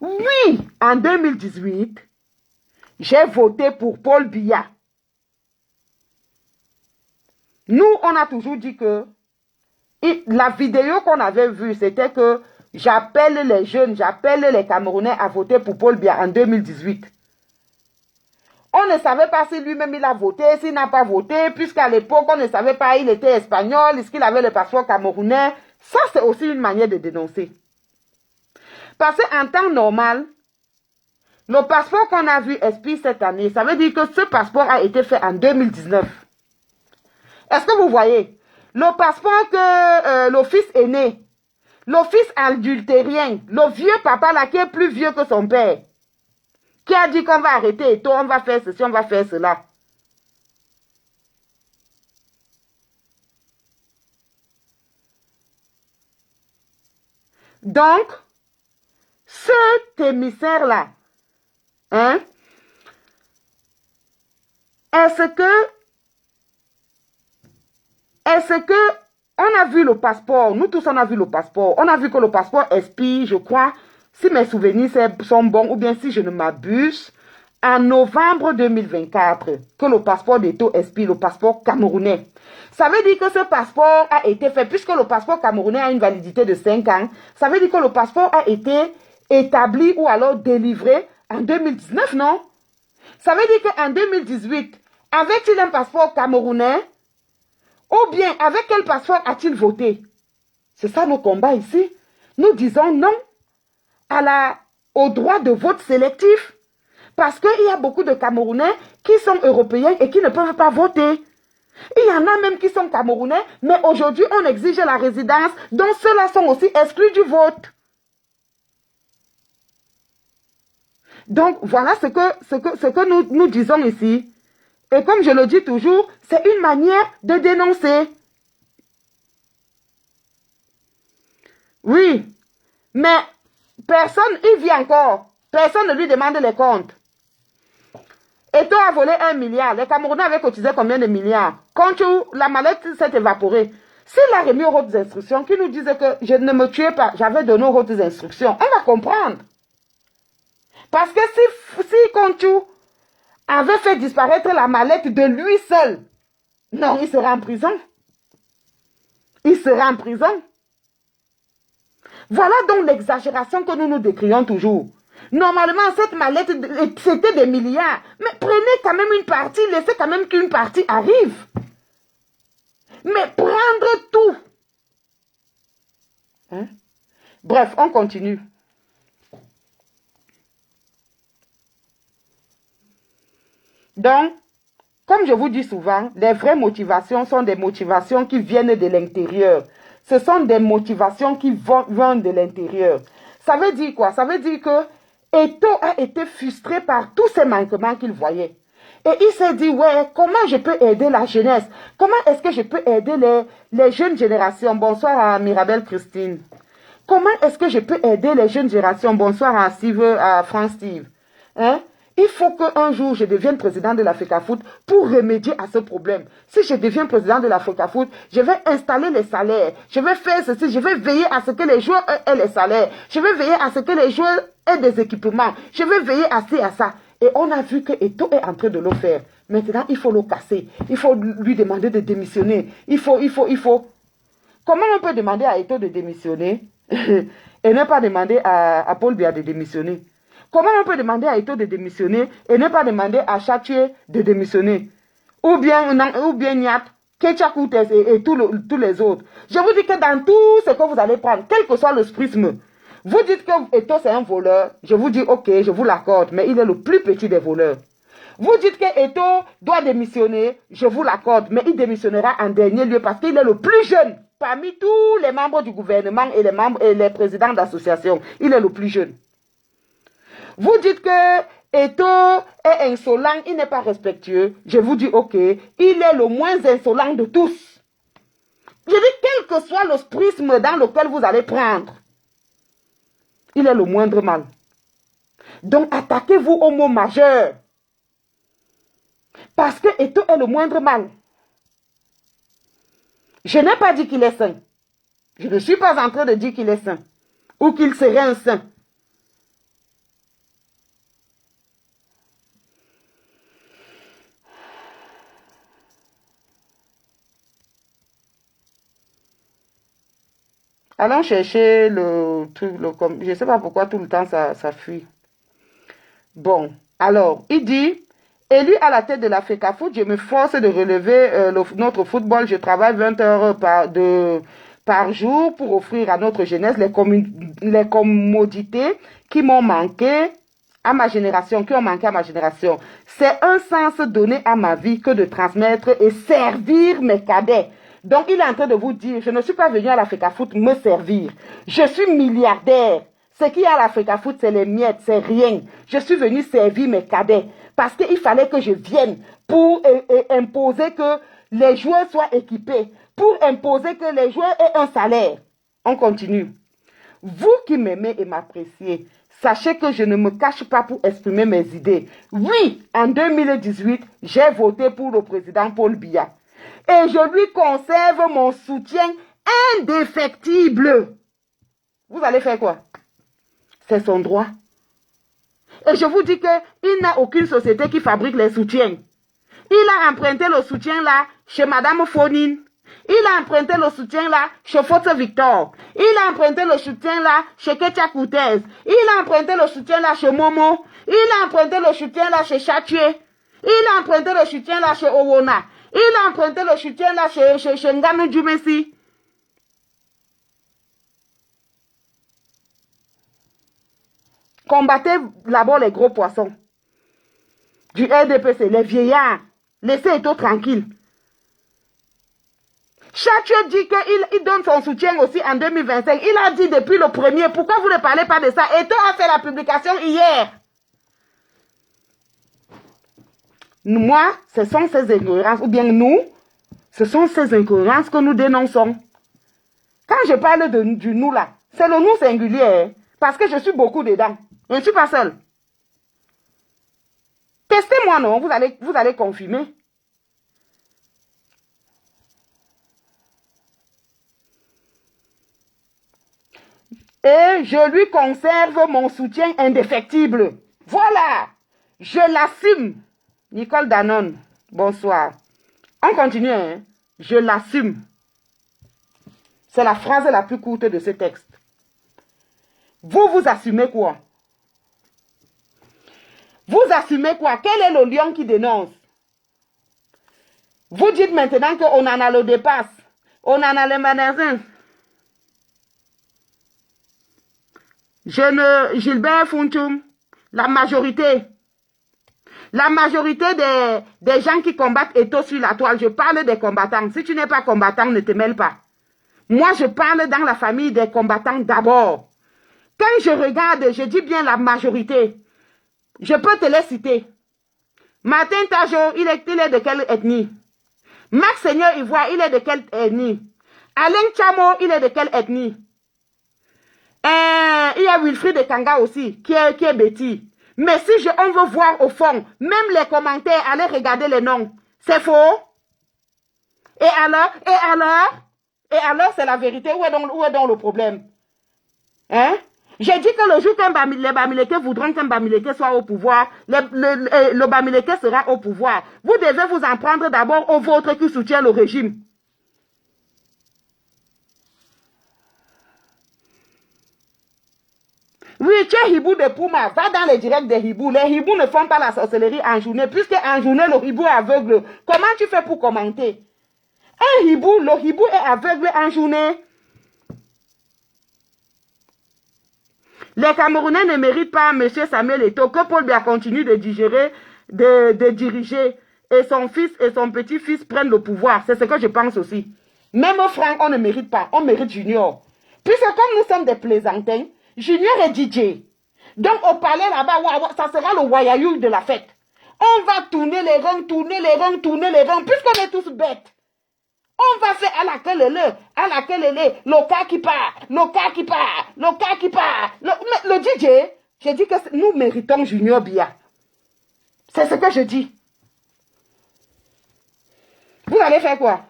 Oui, en 2018, j'ai voté pour Paul Biya. Nous, on a toujours dit que la vidéo qu'on avait vue, c'était que j'appelle les jeunes, j'appelle les Camerounais à voter pour Paul Biya en 2018. On ne savait pas si lui-même il a voté, s'il n'a pas voté, puisqu'à l'époque, on ne savait pas il était espagnol, est-ce qu'il avait le passeport camerounais. Ça, c'est aussi une manière de dénoncer. Parce qu'en temps normal, le passeport qu'on a vu expire cette année, ça veut dire que ce passeport a été fait en 2019. Est-ce que vous voyez? Le passeport que le fils aîné, le fils adultérien, le vieux papa là qui est plus vieux que son père, qui a dit qu'on va arrêter et tout, on va faire ceci, on va faire cela. Donc, cet émissaire-là, hein, est-ce que on a vu le passeport, nous tous on a vu le passeport, on a vu que le passeport expire, je crois, si mes souvenirs sont bons, ou bien si je ne m'abuse, en novembre 2024, que le passeport d'Eto expire, le passeport camerounais. Ça veut dire que ce passeport a été fait, puisque le passeport camerounais a une validité de 5 ans, ça veut dire que le passeport a été établi ou alors délivré en 2019, non? Ça veut dire qu'en 2018, avait-il un passeport camerounais? Ou bien, avec quel passeport a-t-il voté? C'est ça nos combats ici. Nous disons non au droit de vote sélectif. Parce qu'il y a beaucoup de Camerounais qui sont européens et qui ne peuvent pas voter. Il y en a même qui sont Camerounais, mais aujourd'hui, on exige la résidence, donc ceux-là sont aussi exclus du vote. Donc, voilà ce que nous disons ici. Et comme je le dis toujours, c'est une manière de dénoncer. Oui, mais personne, il vit encore. Personne ne lui demande les comptes. Eto a volé 1 milliard. Les Camerounais avaient cotisé combien de milliards? Quand la mallette s'est évaporée, s'il a remis aux hautes instructions qui nous disaient que je ne me tuais pas, j'avais donné aux hautes instructions, on va comprendre. Parce que si Conchou avait fait disparaître la mallette de lui seul, non, il serait en prison. Il serait en prison. Voilà donc l'exagération que nous nous décrions toujours. Normalement, cette mallette, c'était des milliards. Mais prenez quand même une partie, laissez quand même qu'une partie arrive. Mais prendre tout. Hein? Bref, on continue. Donc, comme je vous dis souvent, les vraies motivations sont des motivations qui viennent de l'intérieur. Ce sont des motivations qui viennent de l'intérieur. Ça veut dire quoi? Ça veut dire que Eto a été frustré par tous ces manquements qu'il voyait. Et il s'est dit, ouais, comment je peux aider la jeunesse? Comment est-ce que je peux aider les jeunes générations? Bonsoir à Mirabelle Christine. Comment est-ce que je peux aider les jeunes générations? Bonsoir à Steve, à France Steve. Hein? Il faut qu'un jour, je devienne président de l'Africa-Foot pour remédier à ce problème. Si je deviens président de l'Africa-Foot, je vais installer les salaires. Je vais faire ceci. Je vais veiller à ce que les joueurs aient les salaires. Je vais veiller à ce que les joueurs aient des équipements. Je vais veiller à ci, à ça. Et on a vu que Eto est en train de le faire. Maintenant, il faut le casser. Il faut lui demander de démissionner. Il faut. Comment on peut demander à Eto de démissionner et ne pas demander à Paul Biya de démissionner? Comment on peut demander à Eto de démissionner et ne pas demander à Chatué de démissionner? Ou bien Niat, Ketchakoutes et tous les autres. Je vous dis que dans tout ce que vous allez prendre, quel que soit le sprisme, vous dites que Eto c'est un voleur, je vous dis ok, je vous l'accorde, mais il est le plus petit des voleurs. Vous dites que Eto doit démissionner, je vous l'accorde, mais il démissionnera en dernier lieu parce qu'il est le plus jeune parmi tous les membres du gouvernement et les présidents d'associations. Il est le plus jeune. Vous dites que Eto est insolent, il n'est pas respectueux. Je vous dis, ok, il est le moins insolent de tous. Je dis, quel que soit le prisme dans lequel vous allez prendre, il est le moindre mal. Donc, attaquez-vous au mot majeur. Parce que Eto est le moindre mal. Je n'ai pas dit qu'il est saint. Je ne suis pas en train de dire qu'il est saint. Ou qu'il serait un saint. Allons chercher le truc, je ne sais pas pourquoi tout le temps ça fuit. Bon, alors, il dit, Élu à la tête de la FECAFOOT, je me force de relever notre football. Je travaille 20 heures par jour pour offrir à notre jeunesse les commodités qui m'ont manqué à ma génération, qui ont manqué à ma génération. C'est un sens donné à ma vie que de transmettre et servir mes cadets. Donc, il est en train de vous dire, je ne suis pas venu à la FECAFOOT me servir. Je suis milliardaire. Ce qu'il y a à la FECAFOOT, c'est les miettes, c'est rien. Je suis venu servir mes cadets parce qu'il fallait que je vienne pour imposer que les joueurs soient équipés, pour imposer que les joueurs aient un salaire. On continue. Vous qui m'aimez et m'appréciez, sachez que je ne me cache pas pour exprimer mes idées. Oui, en 2018, j'ai voté pour le président Paul Biya. Et je lui conserve mon soutien indéfectible. Vous allez faire quoi? C'est son droit. Et je vous dis qu'il n'a aucune société qui fabrique les soutiens. Il a emprunté le soutien là chez Madame Fonine. Il a emprunté le soutien là chez Foto Victor. Il a emprunté le soutien là chez Ketia Koutez. Il a emprunté le soutien là chez Momo. Il a emprunté le soutien là chez Chatier. Il a emprunté le soutien là chez Owona. Il a emprunté le soutien là chez Nganou Djumesi. Combattez d'abord les gros poissons. Du RDPC, les vieillards. Laissez Eto tranquille. Chatier dit qu'il donne son soutien aussi en 2025. Il a dit depuis le premier. Pourquoi vous ne parlez pas de ça? Eto a fait la publication hier. Moi, ce sont ces incohérences, ou bien nous, ce sont ces incohérences que nous dénonçons. Quand je parle du nous là, c'est le nous singulier, hein, parce que je suis beaucoup dedans. Je ne suis pas seule. Testez-moi, non, vous allez confirmer. Et je lui conserve mon soutien indéfectible. Voilà, je l'assume. Nicole Danone, bonsoir. On continue, hein? Je l'assume. C'est la phrase la plus courte de ce texte. Vous assumez quoi? Vous assumez quoi? Quel est le lion qui dénonce? Vous dites maintenant qu'on en a le dépasse. On en a le magasin. Gilbert Funtum, la majorité des gens qui combattent Eto sur la toile, je parle des combattants. Si tu n'es pas combattant, ne te mêle pas. Moi, je parle dans la famille des combattants d'abord. Quand je regarde, je dis bien la majorité. Je peux te les citer. Martin Tajo, il est de quelle ethnie? Max Seigneur Ivoire, il est de quelle ethnie? Alain Chamo, il est de quelle ethnie? Il y a Wilfried de Kanga aussi, qui est Betty. Mais si on veut voir au fond, même les commentaires, allez regarder les noms. C'est faux? Et alors, c'est la vérité. Où est donc le problème? Hein? J'ai dit que le jour que les Bamileke voudront qu'un Bamileke soit au pouvoir, le Bamileke sera au pouvoir. Vous devez vous en prendre d'abord aux vôtres qui soutiennent le régime. Oui, tu es hibou de Pouma. Va dans les directs des hiboux. Les hiboux ne font pas la sorcellerie en journée, puisque en journée, le hibou est aveugle. Comment tu fais pour commenter? Le hibou est aveugle en journée. Les Camerounais ne méritent pas M. Samuel Eto'o que Paul Biya continue de diriger et son fils et son petit-fils prennent le pouvoir. C'est ce que je pense aussi. Même Franck, on ne mérite pas. On mérite Junior. Puisque comme nous sommes des plaisantins, Junior est DJ. Donc au palais là-bas, ça sera le wayayou de la fête. On va tourner les rangs, puisqu'on est tous bêtes. On va faire à la kelele, le cas qui part. Le DJ, j'ai dit que nous méritons Junior Biya. C'est ce que je dis. Vous allez faire quoi?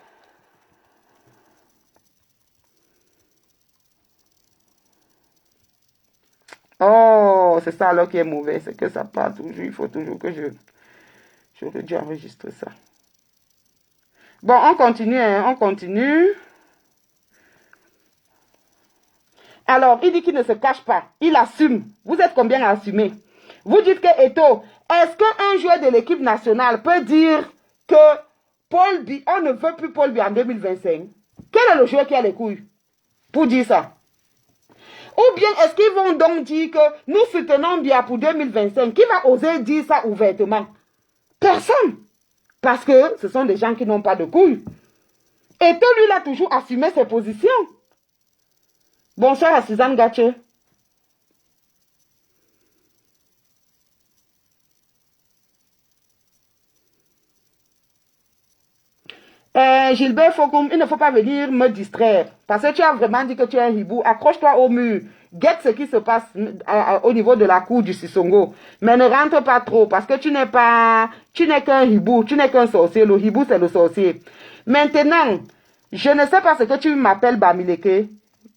Oh, c'est ça alors qui est mauvais, c'est que ça part toujours. Il faut toujours que j'aurais dû enregistrer ça. Bon, on continue, hein, on continue. Alors, il dit qu'il ne se cache pas. Il assume. Vous êtes combien à assumer? Vous dites que Eto Est-ce qu'un joueur de l'équipe nationale peut dire que Paul Biya, on ne veut plus Paul Biya en 2025? Quel est le joueur qui a les couilles pour dire ça? Ou bien est-ce qu'ils vont donc dire que nous soutenons Biya pour 2025? Qui va oser dire ça ouvertement? Personne. Parce que ce sont des gens qui n'ont pas de couilles. Et que lui, il a toujours assumé ses positions. Bonsoir à Suzanne Gatché. Gilbert Fokoum, il ne faut pas venir me distraire. Parce que tu as vraiment dit que tu es un hibou. Accroche-toi au mur. Guette ce qui se passe au niveau de la cour du Sissongo. Mais ne rentre pas trop parce que tu n'es qu'un hibou. Tu n'es qu'un sorcier. Le hibou, c'est le sorcier. Maintenant, je ne sais pas ce que tu m'appelles Bamileke.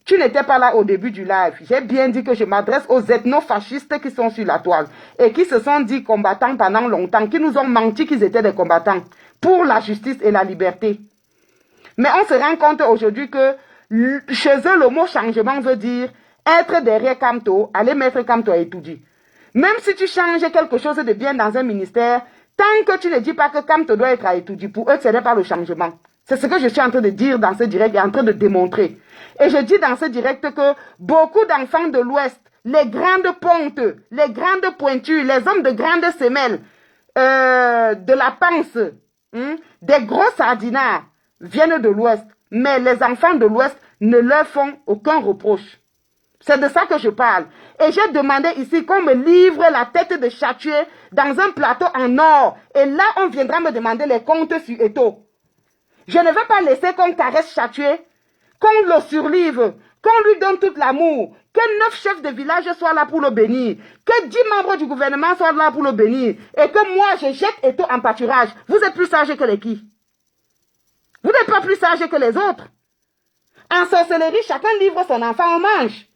Tu n'étais pas là au début du live. J'ai bien dit que je m'adresse aux ethnofascistes qui sont sur la toile et qui se sont dit combattants pendant longtemps, qui nous ont menti qu'ils étaient des combattants pour la justice et la liberté. Mais on se rend compte aujourd'hui que chez eux, le mot changement veut dire être derrière Kamto, aller mettre Kamto à étudier. Même si tu changes quelque chose de bien dans un ministère, tant que tu ne dis pas que Kamto doit être à étudier, pour eux, ce n'est pas le changement. C'est ce que je suis en train de dire dans ce direct et en train de démontrer. Et je dis dans ce direct que beaucoup d'enfants de l'Ouest, les grandes pontes, les grandes pointures, les hommes de grandes semelles, de la panse, des gros sardinards viennent de l'Ouest. Mais les enfants de l'Ouest ne leur font aucun reproche. C'est de ça que je parle. Et j'ai demandé ici qu'on me livre la tête de Chatué dans un plateau en or. Et là, on viendra me demander les comptes sur Eto. Je ne vais pas laisser qu'on caresse Chatué, qu'on le surlive, qu'on lui donne tout l'amour, que 9 chefs de village soient là pour le bénir, que 10 membres du gouvernement soient là pour le bénir, et que moi, je jette Eto en pâturage. Vous êtes plus sages que les qui? Vous n'êtes pas plus sages que les autres. En sorcellerie, chacun livre son enfant, on mange.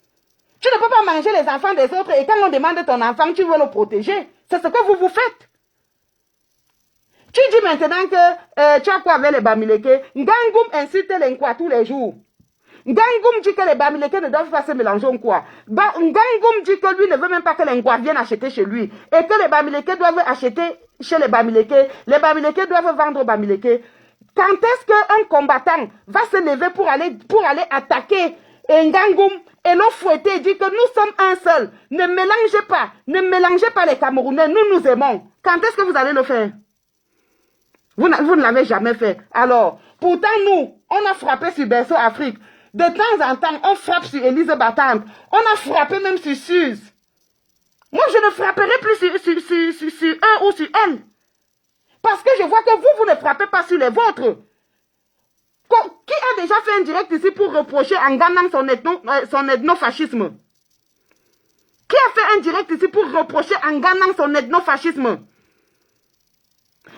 Tu ne peux pas manger les enfants des autres, et quand on demande ton enfant, tu veux le protéger. C'est ce que vous faites. Tu dis maintenant que tu as quoi avec les Bamileke? Ngangoum insulte les Nkwa tous les jours. Ngangoum dit que les Bamileke ne doivent pas se mélanger en quoi. Ngangoum dit que lui ne veut même pas que les Nkwa viennent acheter chez lui. Et que les Bamileke doivent acheter chez les Bamileke. Les Bamileke doivent vendre aux Bamileke. Quand est-ce qu'un combattant va se lever pour aller attaquer Ngangoum et le fouetter et dire que nous sommes un seul? Ne mélangez pas les Camerounais, nous nous aimons. Quand est-ce que vous allez le faire? Vous ne l'avez jamais fait. Alors, pourtant nous, on a frappé sur Berceau Afrique. De temps en temps, on frappe sur Élise Battante. On a frappé même sur Suze. Moi, je ne frapperai plus sur eux ou sur elle. Parce que je vois que vous ne frappez pas sur les vôtres. Qui a déjà fait un direct ici pour reprocher en gagnant son ethnofascisme? Qui a fait un direct ici pour reprocher en gagnant son ethnofascisme?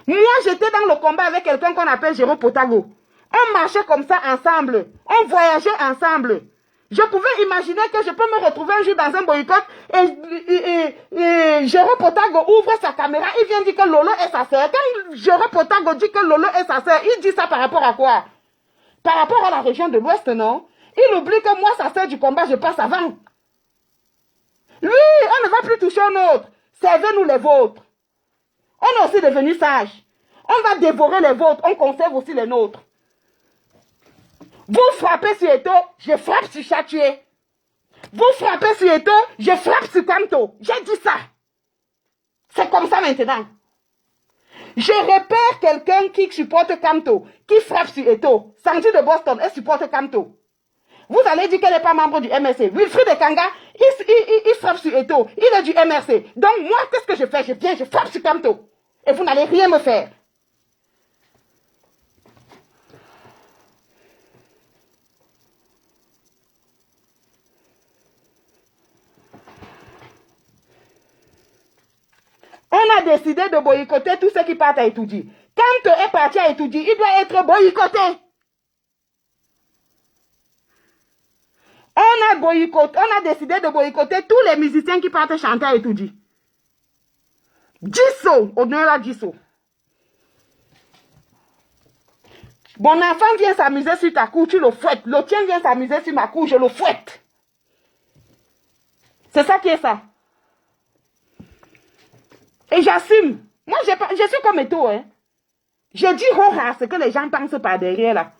Moi, j'étais dans le combat avec quelqu'un qu'on appelle Jérôme Potago. On marchait comme ça ensemble. On voyageait ensemble. Je pouvais imaginer que je peux me retrouver un jour dans un boycott et Jérôme Potago ouvre sa caméra. Il vient dire que Lolo est sa sœur. Quand Jérôme Potago dit que Lolo est sa sœur, il dit ça par rapport à quoi? Par rapport à la région de l'Ouest, non? Il oublie que moi, sa sœur du combat, je passe avant. Lui, on ne va plus toucher un autre. Servez-nous les vôtres. On est aussi devenus sages. On va dévorer les vôtres, on conserve aussi les nôtres. Vous frappez sur Eto, je frappe sur Chatué. Vous frappez sur Eto, je frappe sur Kamto. J'ai dit ça. C'est comme ça maintenant. Je repère quelqu'un qui supporte Kamto, qui frappe sur Eto. Sandy de Boston, elle supporte Kamto. Vous allez dire qu'elle n'est pas membre du MRC. Wilfried Ekanga, il frappe sur Eto. Il est du MRC. Donc moi, qu'est-ce que je fais? Je viens, je frappe sur Kamto. Et vous n'allez rien me faire. On a décidé de boycotter tous ceux qui partent à étudier. Quand est parti à étudier, il doit être boycotté. On a décidé de boycotter tous les musiciens qui partent chanter à étudier. Disso, honneur à Disso. Mon enfant vient s'amuser sur ta cour, tu le fouettes. Le tien vient s'amuser sur ma cour, je le fouette. C'est ça qui est ça. Et j'assume. Moi, je suis comme Eto'o. Hein. Je dis horreur ce que les gens pensent par derrière là.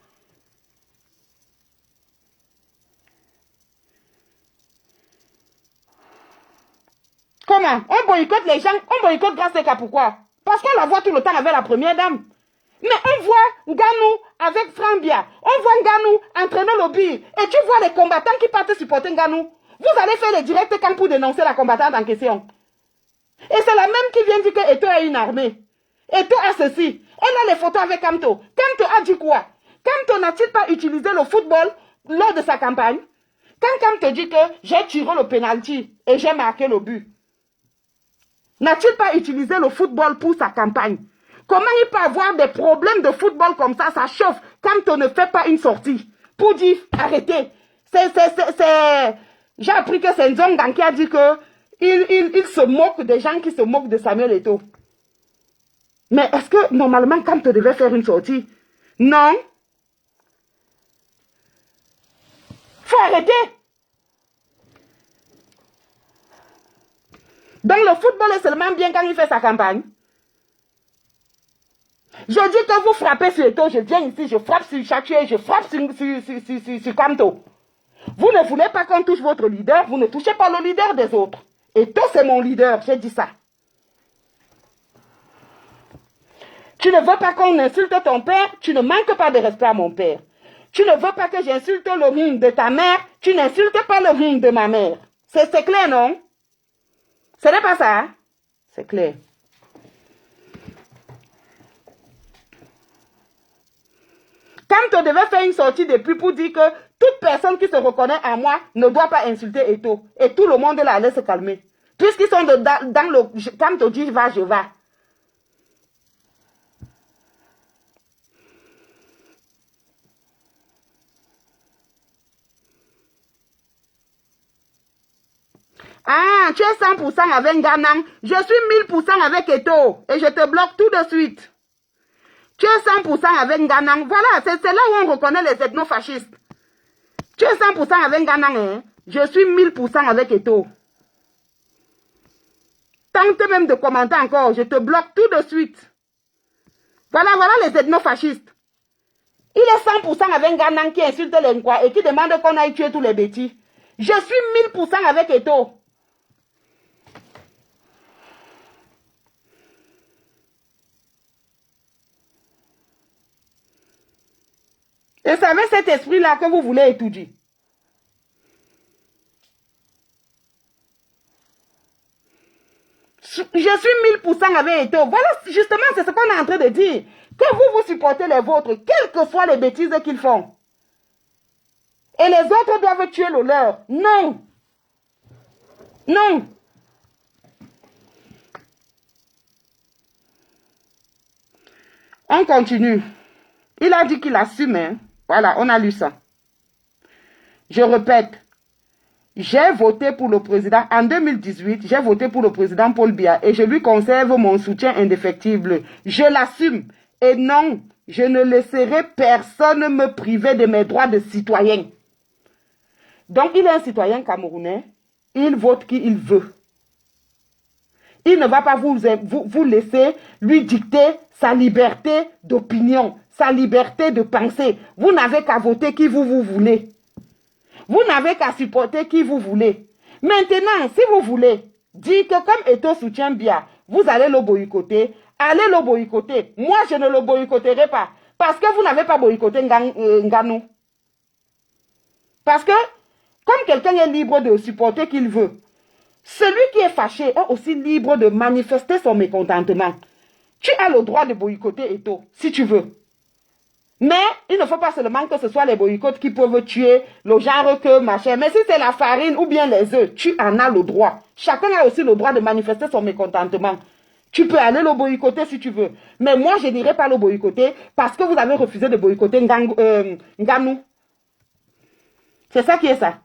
Comment? On boycotte les gens, on boycotte Grâce Teka, pourquoi? Parce qu'on la voit tout le temps avec la première dame. Mais on voit Nganou avec Frambia. On voit Nganou entraîner Lobby. Et tu vois les combattants qui partent supporter Nganou. Vous allez faire les directs quand pour dénoncer la combattante en question. Et c'est la même qui vient dire que Eto'o a une armée. Eto'o a ceci. Elle a les photos avec Kamto. Kamto a dit quoi? Kamto n'a-t-il pas utilisé le football lors de sa campagne? Quand Kamto dit que j'ai tiré le penalty et j'ai marqué le but, n'a-t-il pas utilisé le football pour sa campagne? Comment il peut avoir des problèmes de football comme ça chauffe quand on ne fait pas une sortie pour dire arrêtez. J'ai appris que c'est Nzongan qui a dit que il se moque des gens qui se moquent de Samuel Eto'o. Mais est-ce que normalement quand on devait faire une sortie? Non. Faut arrêter. Donc le football est seulement bien quand il fait sa campagne. Je dis que vous frappez sur Eto'o, je viens ici, je frappe sur Chatué, je frappe sur Kamto. Vous ne voulez pas qu'on touche votre leader, vous ne touchez pas le leader des autres. Eto'o, c'est mon leader, j'ai dit ça. Tu ne veux pas qu'on insulte ton père, tu ne manques pas de respect à mon père. Tu ne veux pas que j'insulte le ring de ta mère, tu n'insultes pas le ring de ma mère. C'est clair, non? Ce n'est pas ça, hein? C'est clair. Quand on devait faire une sortie depuis pour dire que toute personne qui se reconnaît en moi ne doit pas insulter Eto'o. Et tout le monde là allait se calmer. Puisqu'ils sont dans le... Quand on dit va, je vais. Ah, tu es 100% avec Nganang. Je suis 1000% avec Eto'o. Et je te bloque tout de suite. Tu es 100% avec Nganang. Voilà, c'est là où on reconnaît les ethnofascistes. Tu es 100% avec Nganang. Hein? Je suis 1000% avec Eto'o. Tente même de commenter encore. Je te bloque tout de suite. Voilà les ethnofascistes. Il est 100% avec Nganang qui insulte les Nkwa et qui demande qu'on aille tuer tous les bêtis. Je suis 1000% avec Eto'o. Et c'est avec cet esprit-là que vous voulez étudier. Je suis 1000% avec Eto'o. Voilà, justement, c'est ce qu'on est en train de dire. Que vous supportez les vôtres, quelles que soient les bêtises qu'ils font. Et les autres doivent tuer le leur. Non. Non. On continue. Il a dit qu'il assume. Hein. Voilà, on a lu ça. Je répète. J'ai voté pour le président, en 2018, j'ai voté pour le président Paul Biya et je lui conserve mon soutien indéfectible. Je l'assume. Et non, je ne laisserai personne me priver de mes droits de citoyen. Donc, il est un citoyen camerounais. Il vote qui il veut. Il ne va pas vous laisser lui dicter sa liberté d'opinion, sa liberté de penser. Vous n'avez qu'à voter qui vous voulez. Vous n'avez qu'à supporter qui vous voulez. Maintenant, si vous voulez dire que comme Eto'o soutient Biya, vous allez le boycotter, allez le boycotter. Moi, je ne le boycotterai pas. Parce que vous n'avez pas boycotté Nganou. Parce que, comme quelqu'un est libre de supporter qu'il veut, celui qui est fâché est aussi libre de manifester son mécontentement. Tu as le droit de boycotter Eto'o, si tu veux. Mais il ne faut pas seulement que ce soit les boycotts qui peuvent tuer le genre que machin. Mais si c'est la farine ou bien les œufs, tu en as le droit. Chacun a aussi le droit de manifester son mécontentement. Tu peux aller le boycotter si tu veux. Mais moi, je n'irai pas le boycotter parce que vous avez refusé de boycotter Nganou. C'est ça qui est ça.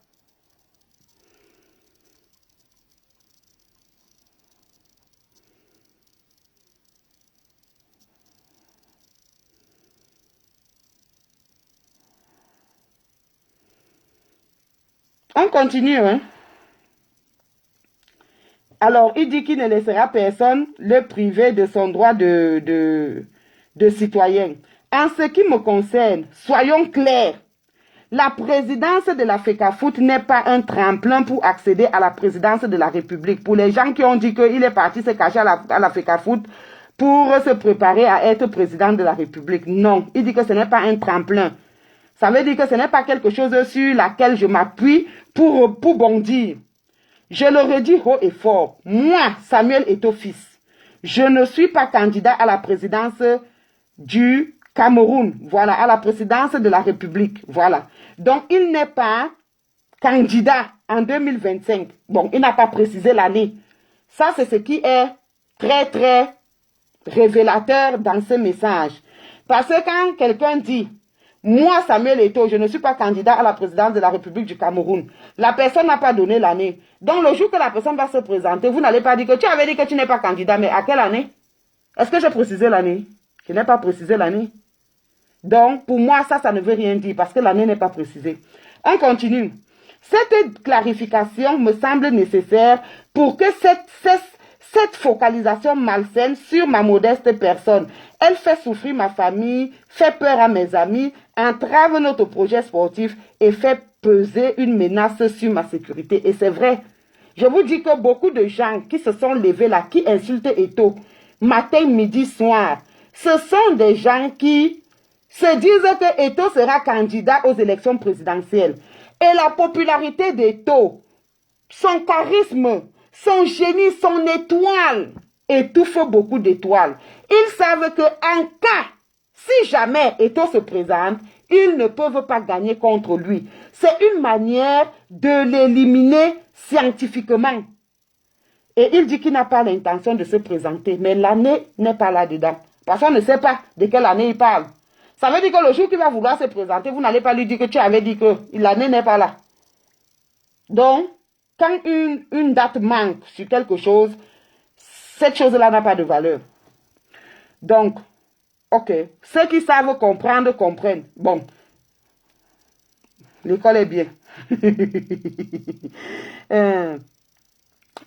On continue, hein. Alors, il dit qu'il ne laissera personne le priver de son droit de citoyen. En ce qui me concerne, soyons clairs. La présidence de la FECAFOOT n'est pas un tremplin pour accéder à la présidence de la République. Pour les gens qui ont dit qu'il est parti se cacher à la FECAFOOT pour se préparer à être président de la République. Non, il dit que ce n'est pas un tremplin. Ça veut dire que ce n'est pas quelque chose sur laquelle je m'appuie pour bondir. Je le redis haut et fort. Moi, Samuel Eto'o-Fils, je ne suis pas candidat à la présidence du Cameroun. Voilà, à la présidence de la République. Voilà. Donc, il n'est pas candidat en 2025. Bon, il n'a pas précisé l'année. Ça, c'est ce qui est très, très révélateur dans ce message. Parce que quand quelqu'un dit, moi, Samuel Eto'o, je ne suis pas candidat à la présidence de la République du Cameroun, la personne n'a pas donné l'année. Donc, le jour que la personne va se présenter, vous n'allez pas dire que tu avais dit que tu n'es pas candidat, mais à quelle année? Est-ce que j'ai précisé l'année? Je n'ai pas précisé l'année. Donc, pour moi, ça ne veut rien dire parce que l'année n'est pas précisée. On continue. Cette clarification me semble nécessaire pour que cette focalisation malsaine sur ma modeste personne, elle fait souffrir ma famille, fait peur à mes amis, entrave notre projet sportif et fait peser une menace sur ma sécurité. Et c'est vrai. Je vous dis que beaucoup de gens qui se sont levés là, qui insultent Eto'o, matin, midi, soir, ce sont des gens qui se disent que Eto'o sera candidat aux élections présidentielles. Et la popularité d'Eto'o, son charisme, son génie, son étoile, étouffe beaucoup d'étoiles. Ils savent qu'en cas, si jamais Eto'o se présente, ils ne peuvent pas gagner contre lui. C'est une manière de l'éliminer scientifiquement. Et il dit qu'il n'a pas l'intention de se présenter, mais l'année n'est pas là-dedans. Parce qu'on ne sait pas de quelle année il parle. Ça veut dire que le jour qu'il va vouloir se présenter, vous n'allez pas lui dire que tu avais dit que l'année n'est pas là. Donc, quand une date manque sur quelque chose, cette chose-là n'a pas de valeur. Donc, ok, ceux qui savent comprendre, comprennent. Bon, l'école est bien.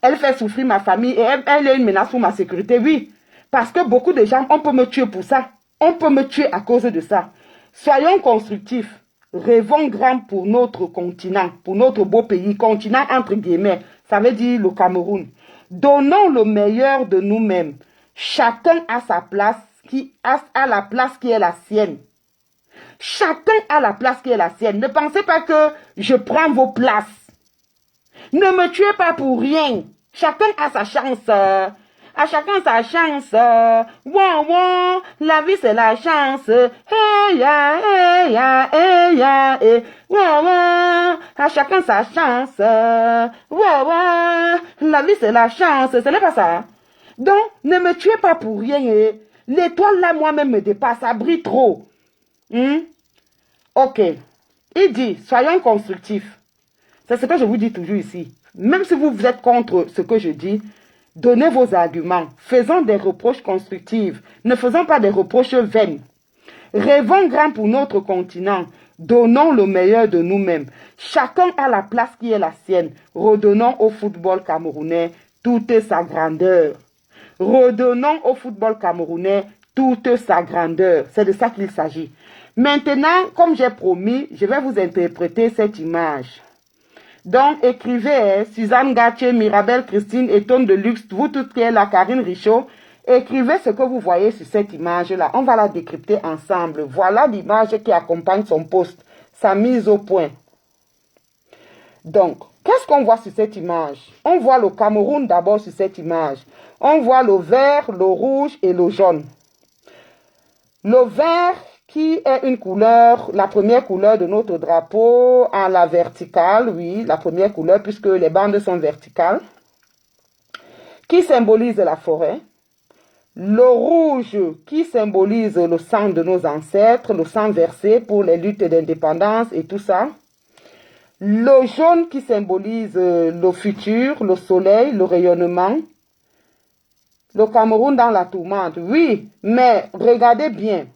Elle fait souffrir ma famille et elle est une menace pour ma sécurité, oui. Parce que beaucoup de gens, on peut me tuer pour ça. On peut me tuer à cause de ça. Soyons constructifs. Rêvons grand pour notre continent, pour notre beau pays. Continent entre guillemets, ça veut dire le Cameroun. Donnons le meilleur de nous-mêmes. Chacun a sa place, a la place qui est la sienne. Chacun a la place qui est la sienne. Ne pensez pas que je prends vos places. Ne me tuez pas pour rien. Chacun a sa chance. À chacun sa chance. Wow, wow, la vie c'est la chance. Hey ya, hey ya, hey ya, hey. Wow, wow, à chacun sa chance. Wow, wow, la vie c'est la chance. Ce n'est pas ça. Donc, ne me tuez pas pour rien. L'étoile là, moi-même me dépasse. Ça brille trop. Ok. Il dit, soyons constructifs. C'est ce que je vous dis toujours ici. Même si vous êtes contre ce que je dis, donnez vos arguments. Faisons des reproches constructifs. Ne faisons pas des reproches vains. Rêvons grand pour notre continent. Donnons le meilleur de nous-mêmes. Chacun a la place qui est la sienne. Redonnons au football camerounais toute sa grandeur. Redonnons au football camerounais toute sa grandeur. C'est de ça qu'il s'agit. Maintenant, comme j'ai promis, je vais vous interpréter cette image. Donc, écrivez, Suzanne Gatché, Mirabel, Christine, Eton de Luxe, vous toutes qui êtes là, Karine Richaud, écrivez ce que vous voyez sur cette image-là. On va la décrypter ensemble. Voilà l'image qui accompagne son post, sa mise au point. Donc, qu'est-ce qu'on voit sur cette image? On voit le Cameroun d'abord sur cette image. On voit le vert, le rouge et le jaune. Le vert qui est une couleur, la première couleur de notre drapeau à la verticale, oui, la première couleur puisque les bandes sont verticales, qui symbolise la forêt. Le rouge qui symbolise le sang de nos ancêtres, le sang versé pour les luttes d'indépendance et tout ça. Le jaune qui symbolise le futur, le soleil, le rayonnement. Le Cameroun dans la tourmente, oui, mais regardez bien.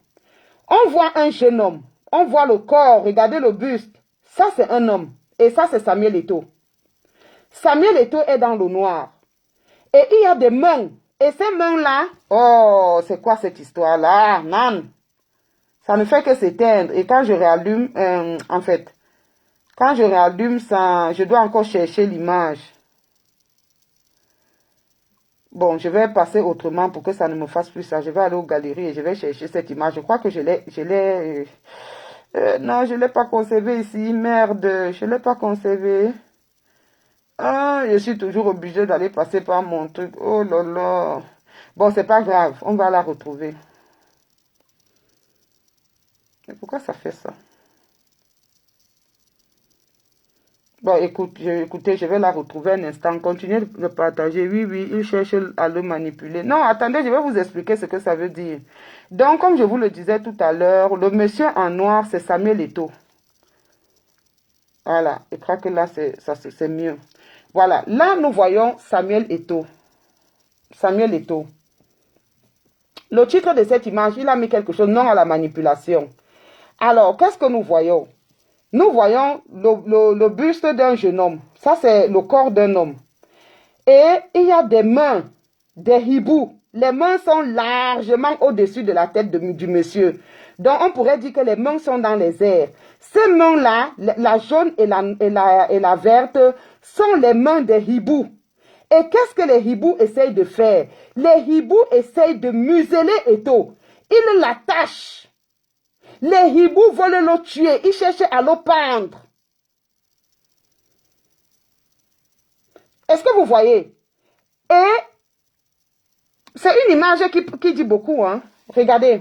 On voit un jeune homme, on voit le corps, regardez le buste. Ça, c'est un homme. Et ça, c'est Samuel Eto'o. Samuel Eto'o est dans le noir. Et il y a des mains. Et ces mains-là, oh, c'est quoi cette histoire-là? Non. Ça ne fait que s'éteindre. Et quand je réallume, en fait, quand je réallume ça, je dois encore chercher l'image. Bon, je vais passer autrement pour que ça ne me fasse plus ça. Je vais aller aux galeries et je vais chercher cette image. Je crois que je l'ai... non, je ne l'ai pas conservé ici. Merde, je ne l'ai pas conservé. Ah, je suis toujours obligée d'aller passer par mon truc. Oh là là. Bon, c'est pas grave. On va la retrouver. Mais pourquoi ça fait ça? Bon, écoutez, je vais la retrouver un instant. Continuez de partager. Oui, oui, il cherche à le manipuler. Non, attendez, je vais vous expliquer ce que ça veut dire. Donc, comme je vous le disais tout à l'heure, le monsieur en noir, c'est Samuel Eto'o. Voilà, je crois que là, c'est mieux. Voilà, là, nous voyons Samuel Eto'o. Samuel Eto'o. Le titre de cette image, il a mis quelque chose, non à la manipulation. Alors, qu'est-ce que nous voyons? Nous voyons le buste d'un jeune homme. Ça, c'est le corps d'un homme. Et il y a des mains, des hiboux. Les mains sont largement au-dessus de la tête du monsieur. Donc, on pourrait dire que les mains sont dans les airs. Ces mains-là, la jaune et la verte, sont les mains des hiboux. Et qu'est-ce que les hiboux essayent de faire? Les hiboux essayent de museler Eto'o. Ils l'attachent. Les hiboux veulent le tuer. Ils cherchent à le pendre. Est-ce que vous voyez? Et c'est une image qui dit beaucoup. Hein? Regardez.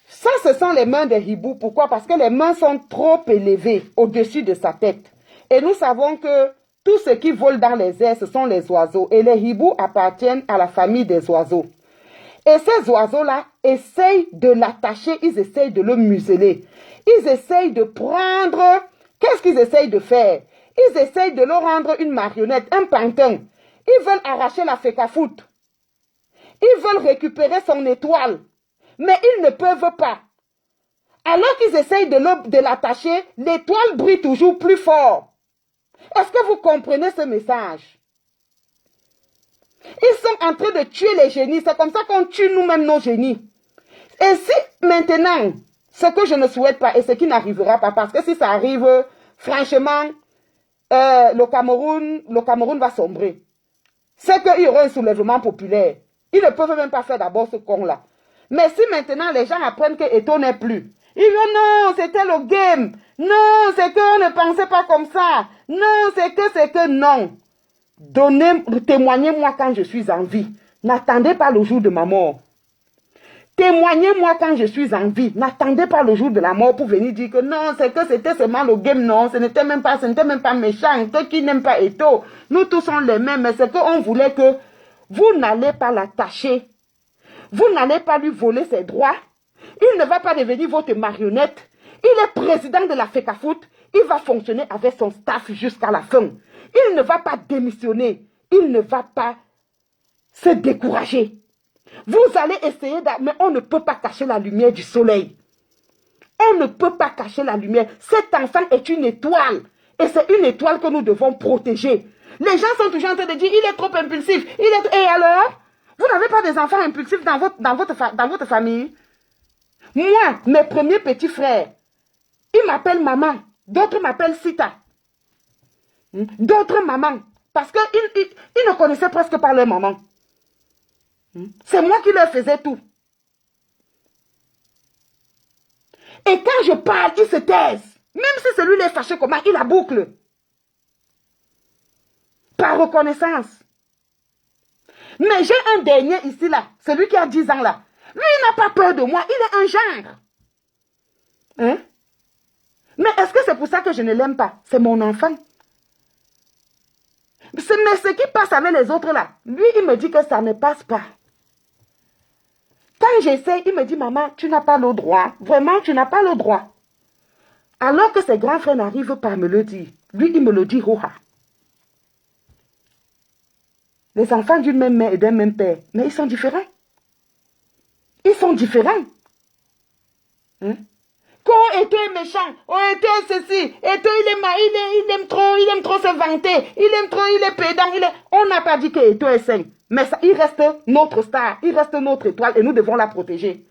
Ça, ce sont les mains des hiboux. Pourquoi? Parce que les mains sont trop élevées au-dessus de sa tête. Et nous savons que tout ce qui vole dans les airs, ce sont les oiseaux. Et les hiboux appartiennent à la famille des oiseaux. Et ces oiseaux-là essayent de l'attacher, ils essayent de le museler. Ils essayent de prendre... Qu'est-ce qu'ils essayent de faire? Ils essayent de le rendre une marionnette, un pantin. Ils veulent arracher la fécafoute. Ils veulent récupérer son étoile. Mais ils ne peuvent pas. Alors qu'ils essayent de l'attacher, l'étoile brille toujours plus fort. Est-ce que vous comprenez ce message? Ils sont en train de tuer les génies. C'est comme ça qu'on tue nous-mêmes nos génies. Et si maintenant, ce que je ne souhaite pas et ce qui n'arrivera pas, parce que si ça arrive, franchement, le Cameroun va sombrer. C'est qu'il y aura un soulèvement populaire. Ils ne peuvent même pas faire d'abord ce con-là. Mais si maintenant les gens apprennent que Eto'o n'est plus, ils disent non, c'était le game. Non, c'est qu'on ne pensait pas comme ça. Non, c'est que non. Témoignez-moi quand je suis en vie. N'attendez pas le jour de ma mort. Témoignez-moi quand je suis en vie. N'attendez pas le jour de la mort pour venir dire que non, c'est que c'était seulement le game. Non, ce n'était même pas méchant. Ceux qui n'aiment pas Eto'o, nous tous sommes les mêmes. Mais c'est qu'on voulait que vous n'allez pas l'attacher. Vous n'allez pas lui voler ses droits. Il ne va pas devenir votre marionnette. Il est président de la FECAFOOT. Il va fonctionner avec son staff jusqu'à la fin. Il ne va pas démissionner. Il ne va pas se décourager. Vous allez essayer, mais on ne peut pas cacher la lumière du soleil. On ne peut pas cacher la lumière. Cet enfant est une étoile. Et c'est une étoile que nous devons protéger. Les gens sont toujours en train de dire, il est trop impulsif. Et alors? Vous n'avez pas des enfants impulsifs dans votre famille? Moi, mes premiers petits frères, ils m'appellent maman. D'autres m'appellent Sita. D'autres mamans. Parce qu'ils ne connaissaient presque pas leur maman. C'est moi qui leur faisais tout. Et quand je parle, ils se taisent. Même si celui est fâché comment, il la boucle. Par reconnaissance. Mais j'ai un dernier ici là, celui qui a 10 ans là. Lui, il n'a pas peur de moi, il est un genre. Hein? Mais est-ce que c'est pour ça que je ne l'aime pas? C'est mon enfant. Mais ce qui passe avec les autres là, lui, il me dit que ça ne passe pas. Quand j'essaie, il me dit, maman, tu n'as pas le droit. Vraiment, tu n'as pas le droit. Alors que ses grands frères n'arrivent pas à me le dire. Lui, il me le dit, roha. Les enfants d'une même mère et d'un même père, mais ils sont différents. Ils sont différents. Hein? Quand Eto'o est méchant, oh Eto'o est ceci, Eto'o il aime trop se vanter, il aime trop, il est pédant, on n'a pas dit que Eto'o est sain. Mais ça, il reste notre star, il reste notre étoile et nous devons la protéger.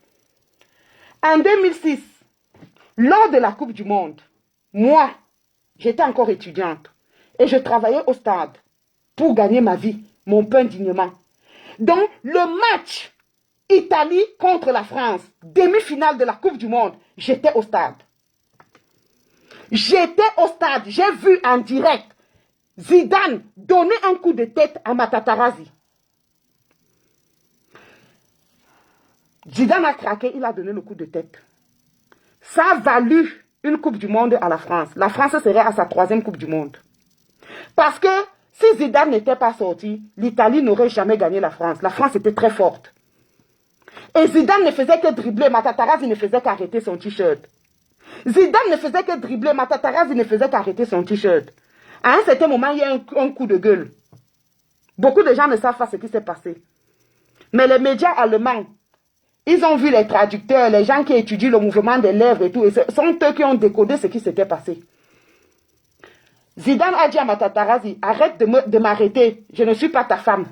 En 2006, lors de la Coupe du Monde, moi, j'étais encore étudiante et je travaillais au stade pour gagner ma vie, mon pain dignement. Donc, le match Italie contre la France, demi-finale de la Coupe du Monde, j'étais au stade. J'étais au stade, j'ai vu en direct Zidane donner un coup de tête à Matatarasi. Zidane a craqué, il a donné le coup de tête. Ça a valu une Coupe du Monde à la France. La France serait à sa 3e Coupe du Monde. Parce que si Zidane n'était pas sorti, l'Italie n'aurait jamais gagné la France. La France était très forte. Et Zidane ne faisait que dribbler, Matatarasi ne faisait qu'arrêter son t-shirt. Zidane ne faisait que dribbler, Matatarasi ne faisait qu'arrêter son t-shirt. À un certain moment, il y a un coup de gueule. Beaucoup de gens ne savent pas ce qui s'est passé. Mais les médias allemands, ils ont vu les traducteurs, les gens qui étudient le mouvement des lèvres et tout, et ce sont eux qui ont décodé ce qui s'était passé. Zidane a dit à Matatarasi, arrête de m'arrêter, je ne suis pas ta femme.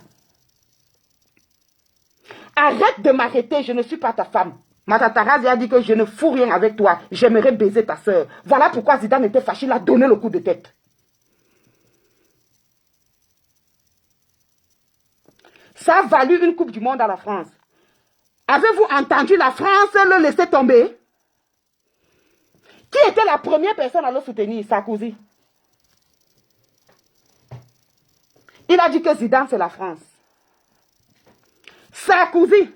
Arrête de m'arrêter, je ne suis pas ta femme. Matatarasi a dit que je ne fous rien avec toi, j'aimerais baiser ta soeur. Voilà pourquoi Zidane était fâché, il a donné le coup de tête. Ça a valu une Coupe du Monde à la France. Avez-vous entendu la France le laisser tomber? Qui était la première personne à le soutenir? Sarkozy. Il a dit que Zidane, c'est la France. Sarkozy.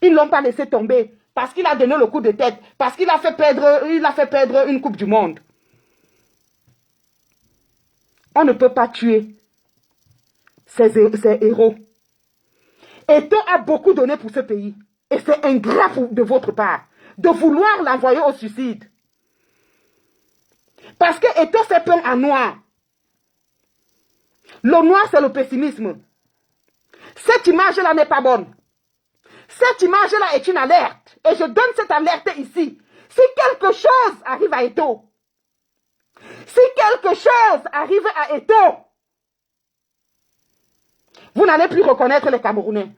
Ils ne l'ont pas laissé tomber parce qu'il a donné le coup de tête, parce qu'il a fait perdre une Coupe du Monde. On ne peut pas tuer ces héros. Eto'o a beaucoup donné pour ce pays. Et c'est ingrat de votre part de vouloir l'envoyer au suicide. Parce que Eto'o s'est peint en noir. Le noir, c'est le pessimisme. Cette image-là n'est pas bonne. Cette image-là est une alerte. Et je donne cette alerte ici. Si quelque chose arrive à Eto'o, si quelque chose arrive à Eto'o, vous n'allez plus reconnaître les Camerounais.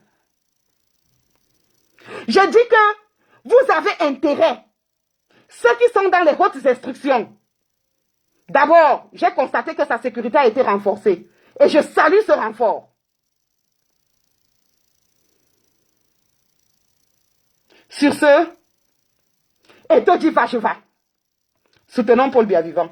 Je dis que vous avez intérêt, ceux qui sont dans les hautes instructions. D'abord, j'ai constaté que sa sécurité a été renforcée. Et je salue ce renfort. Sur ce, Eto'o dit va, je vais. Soutenons Paul Biya vivant.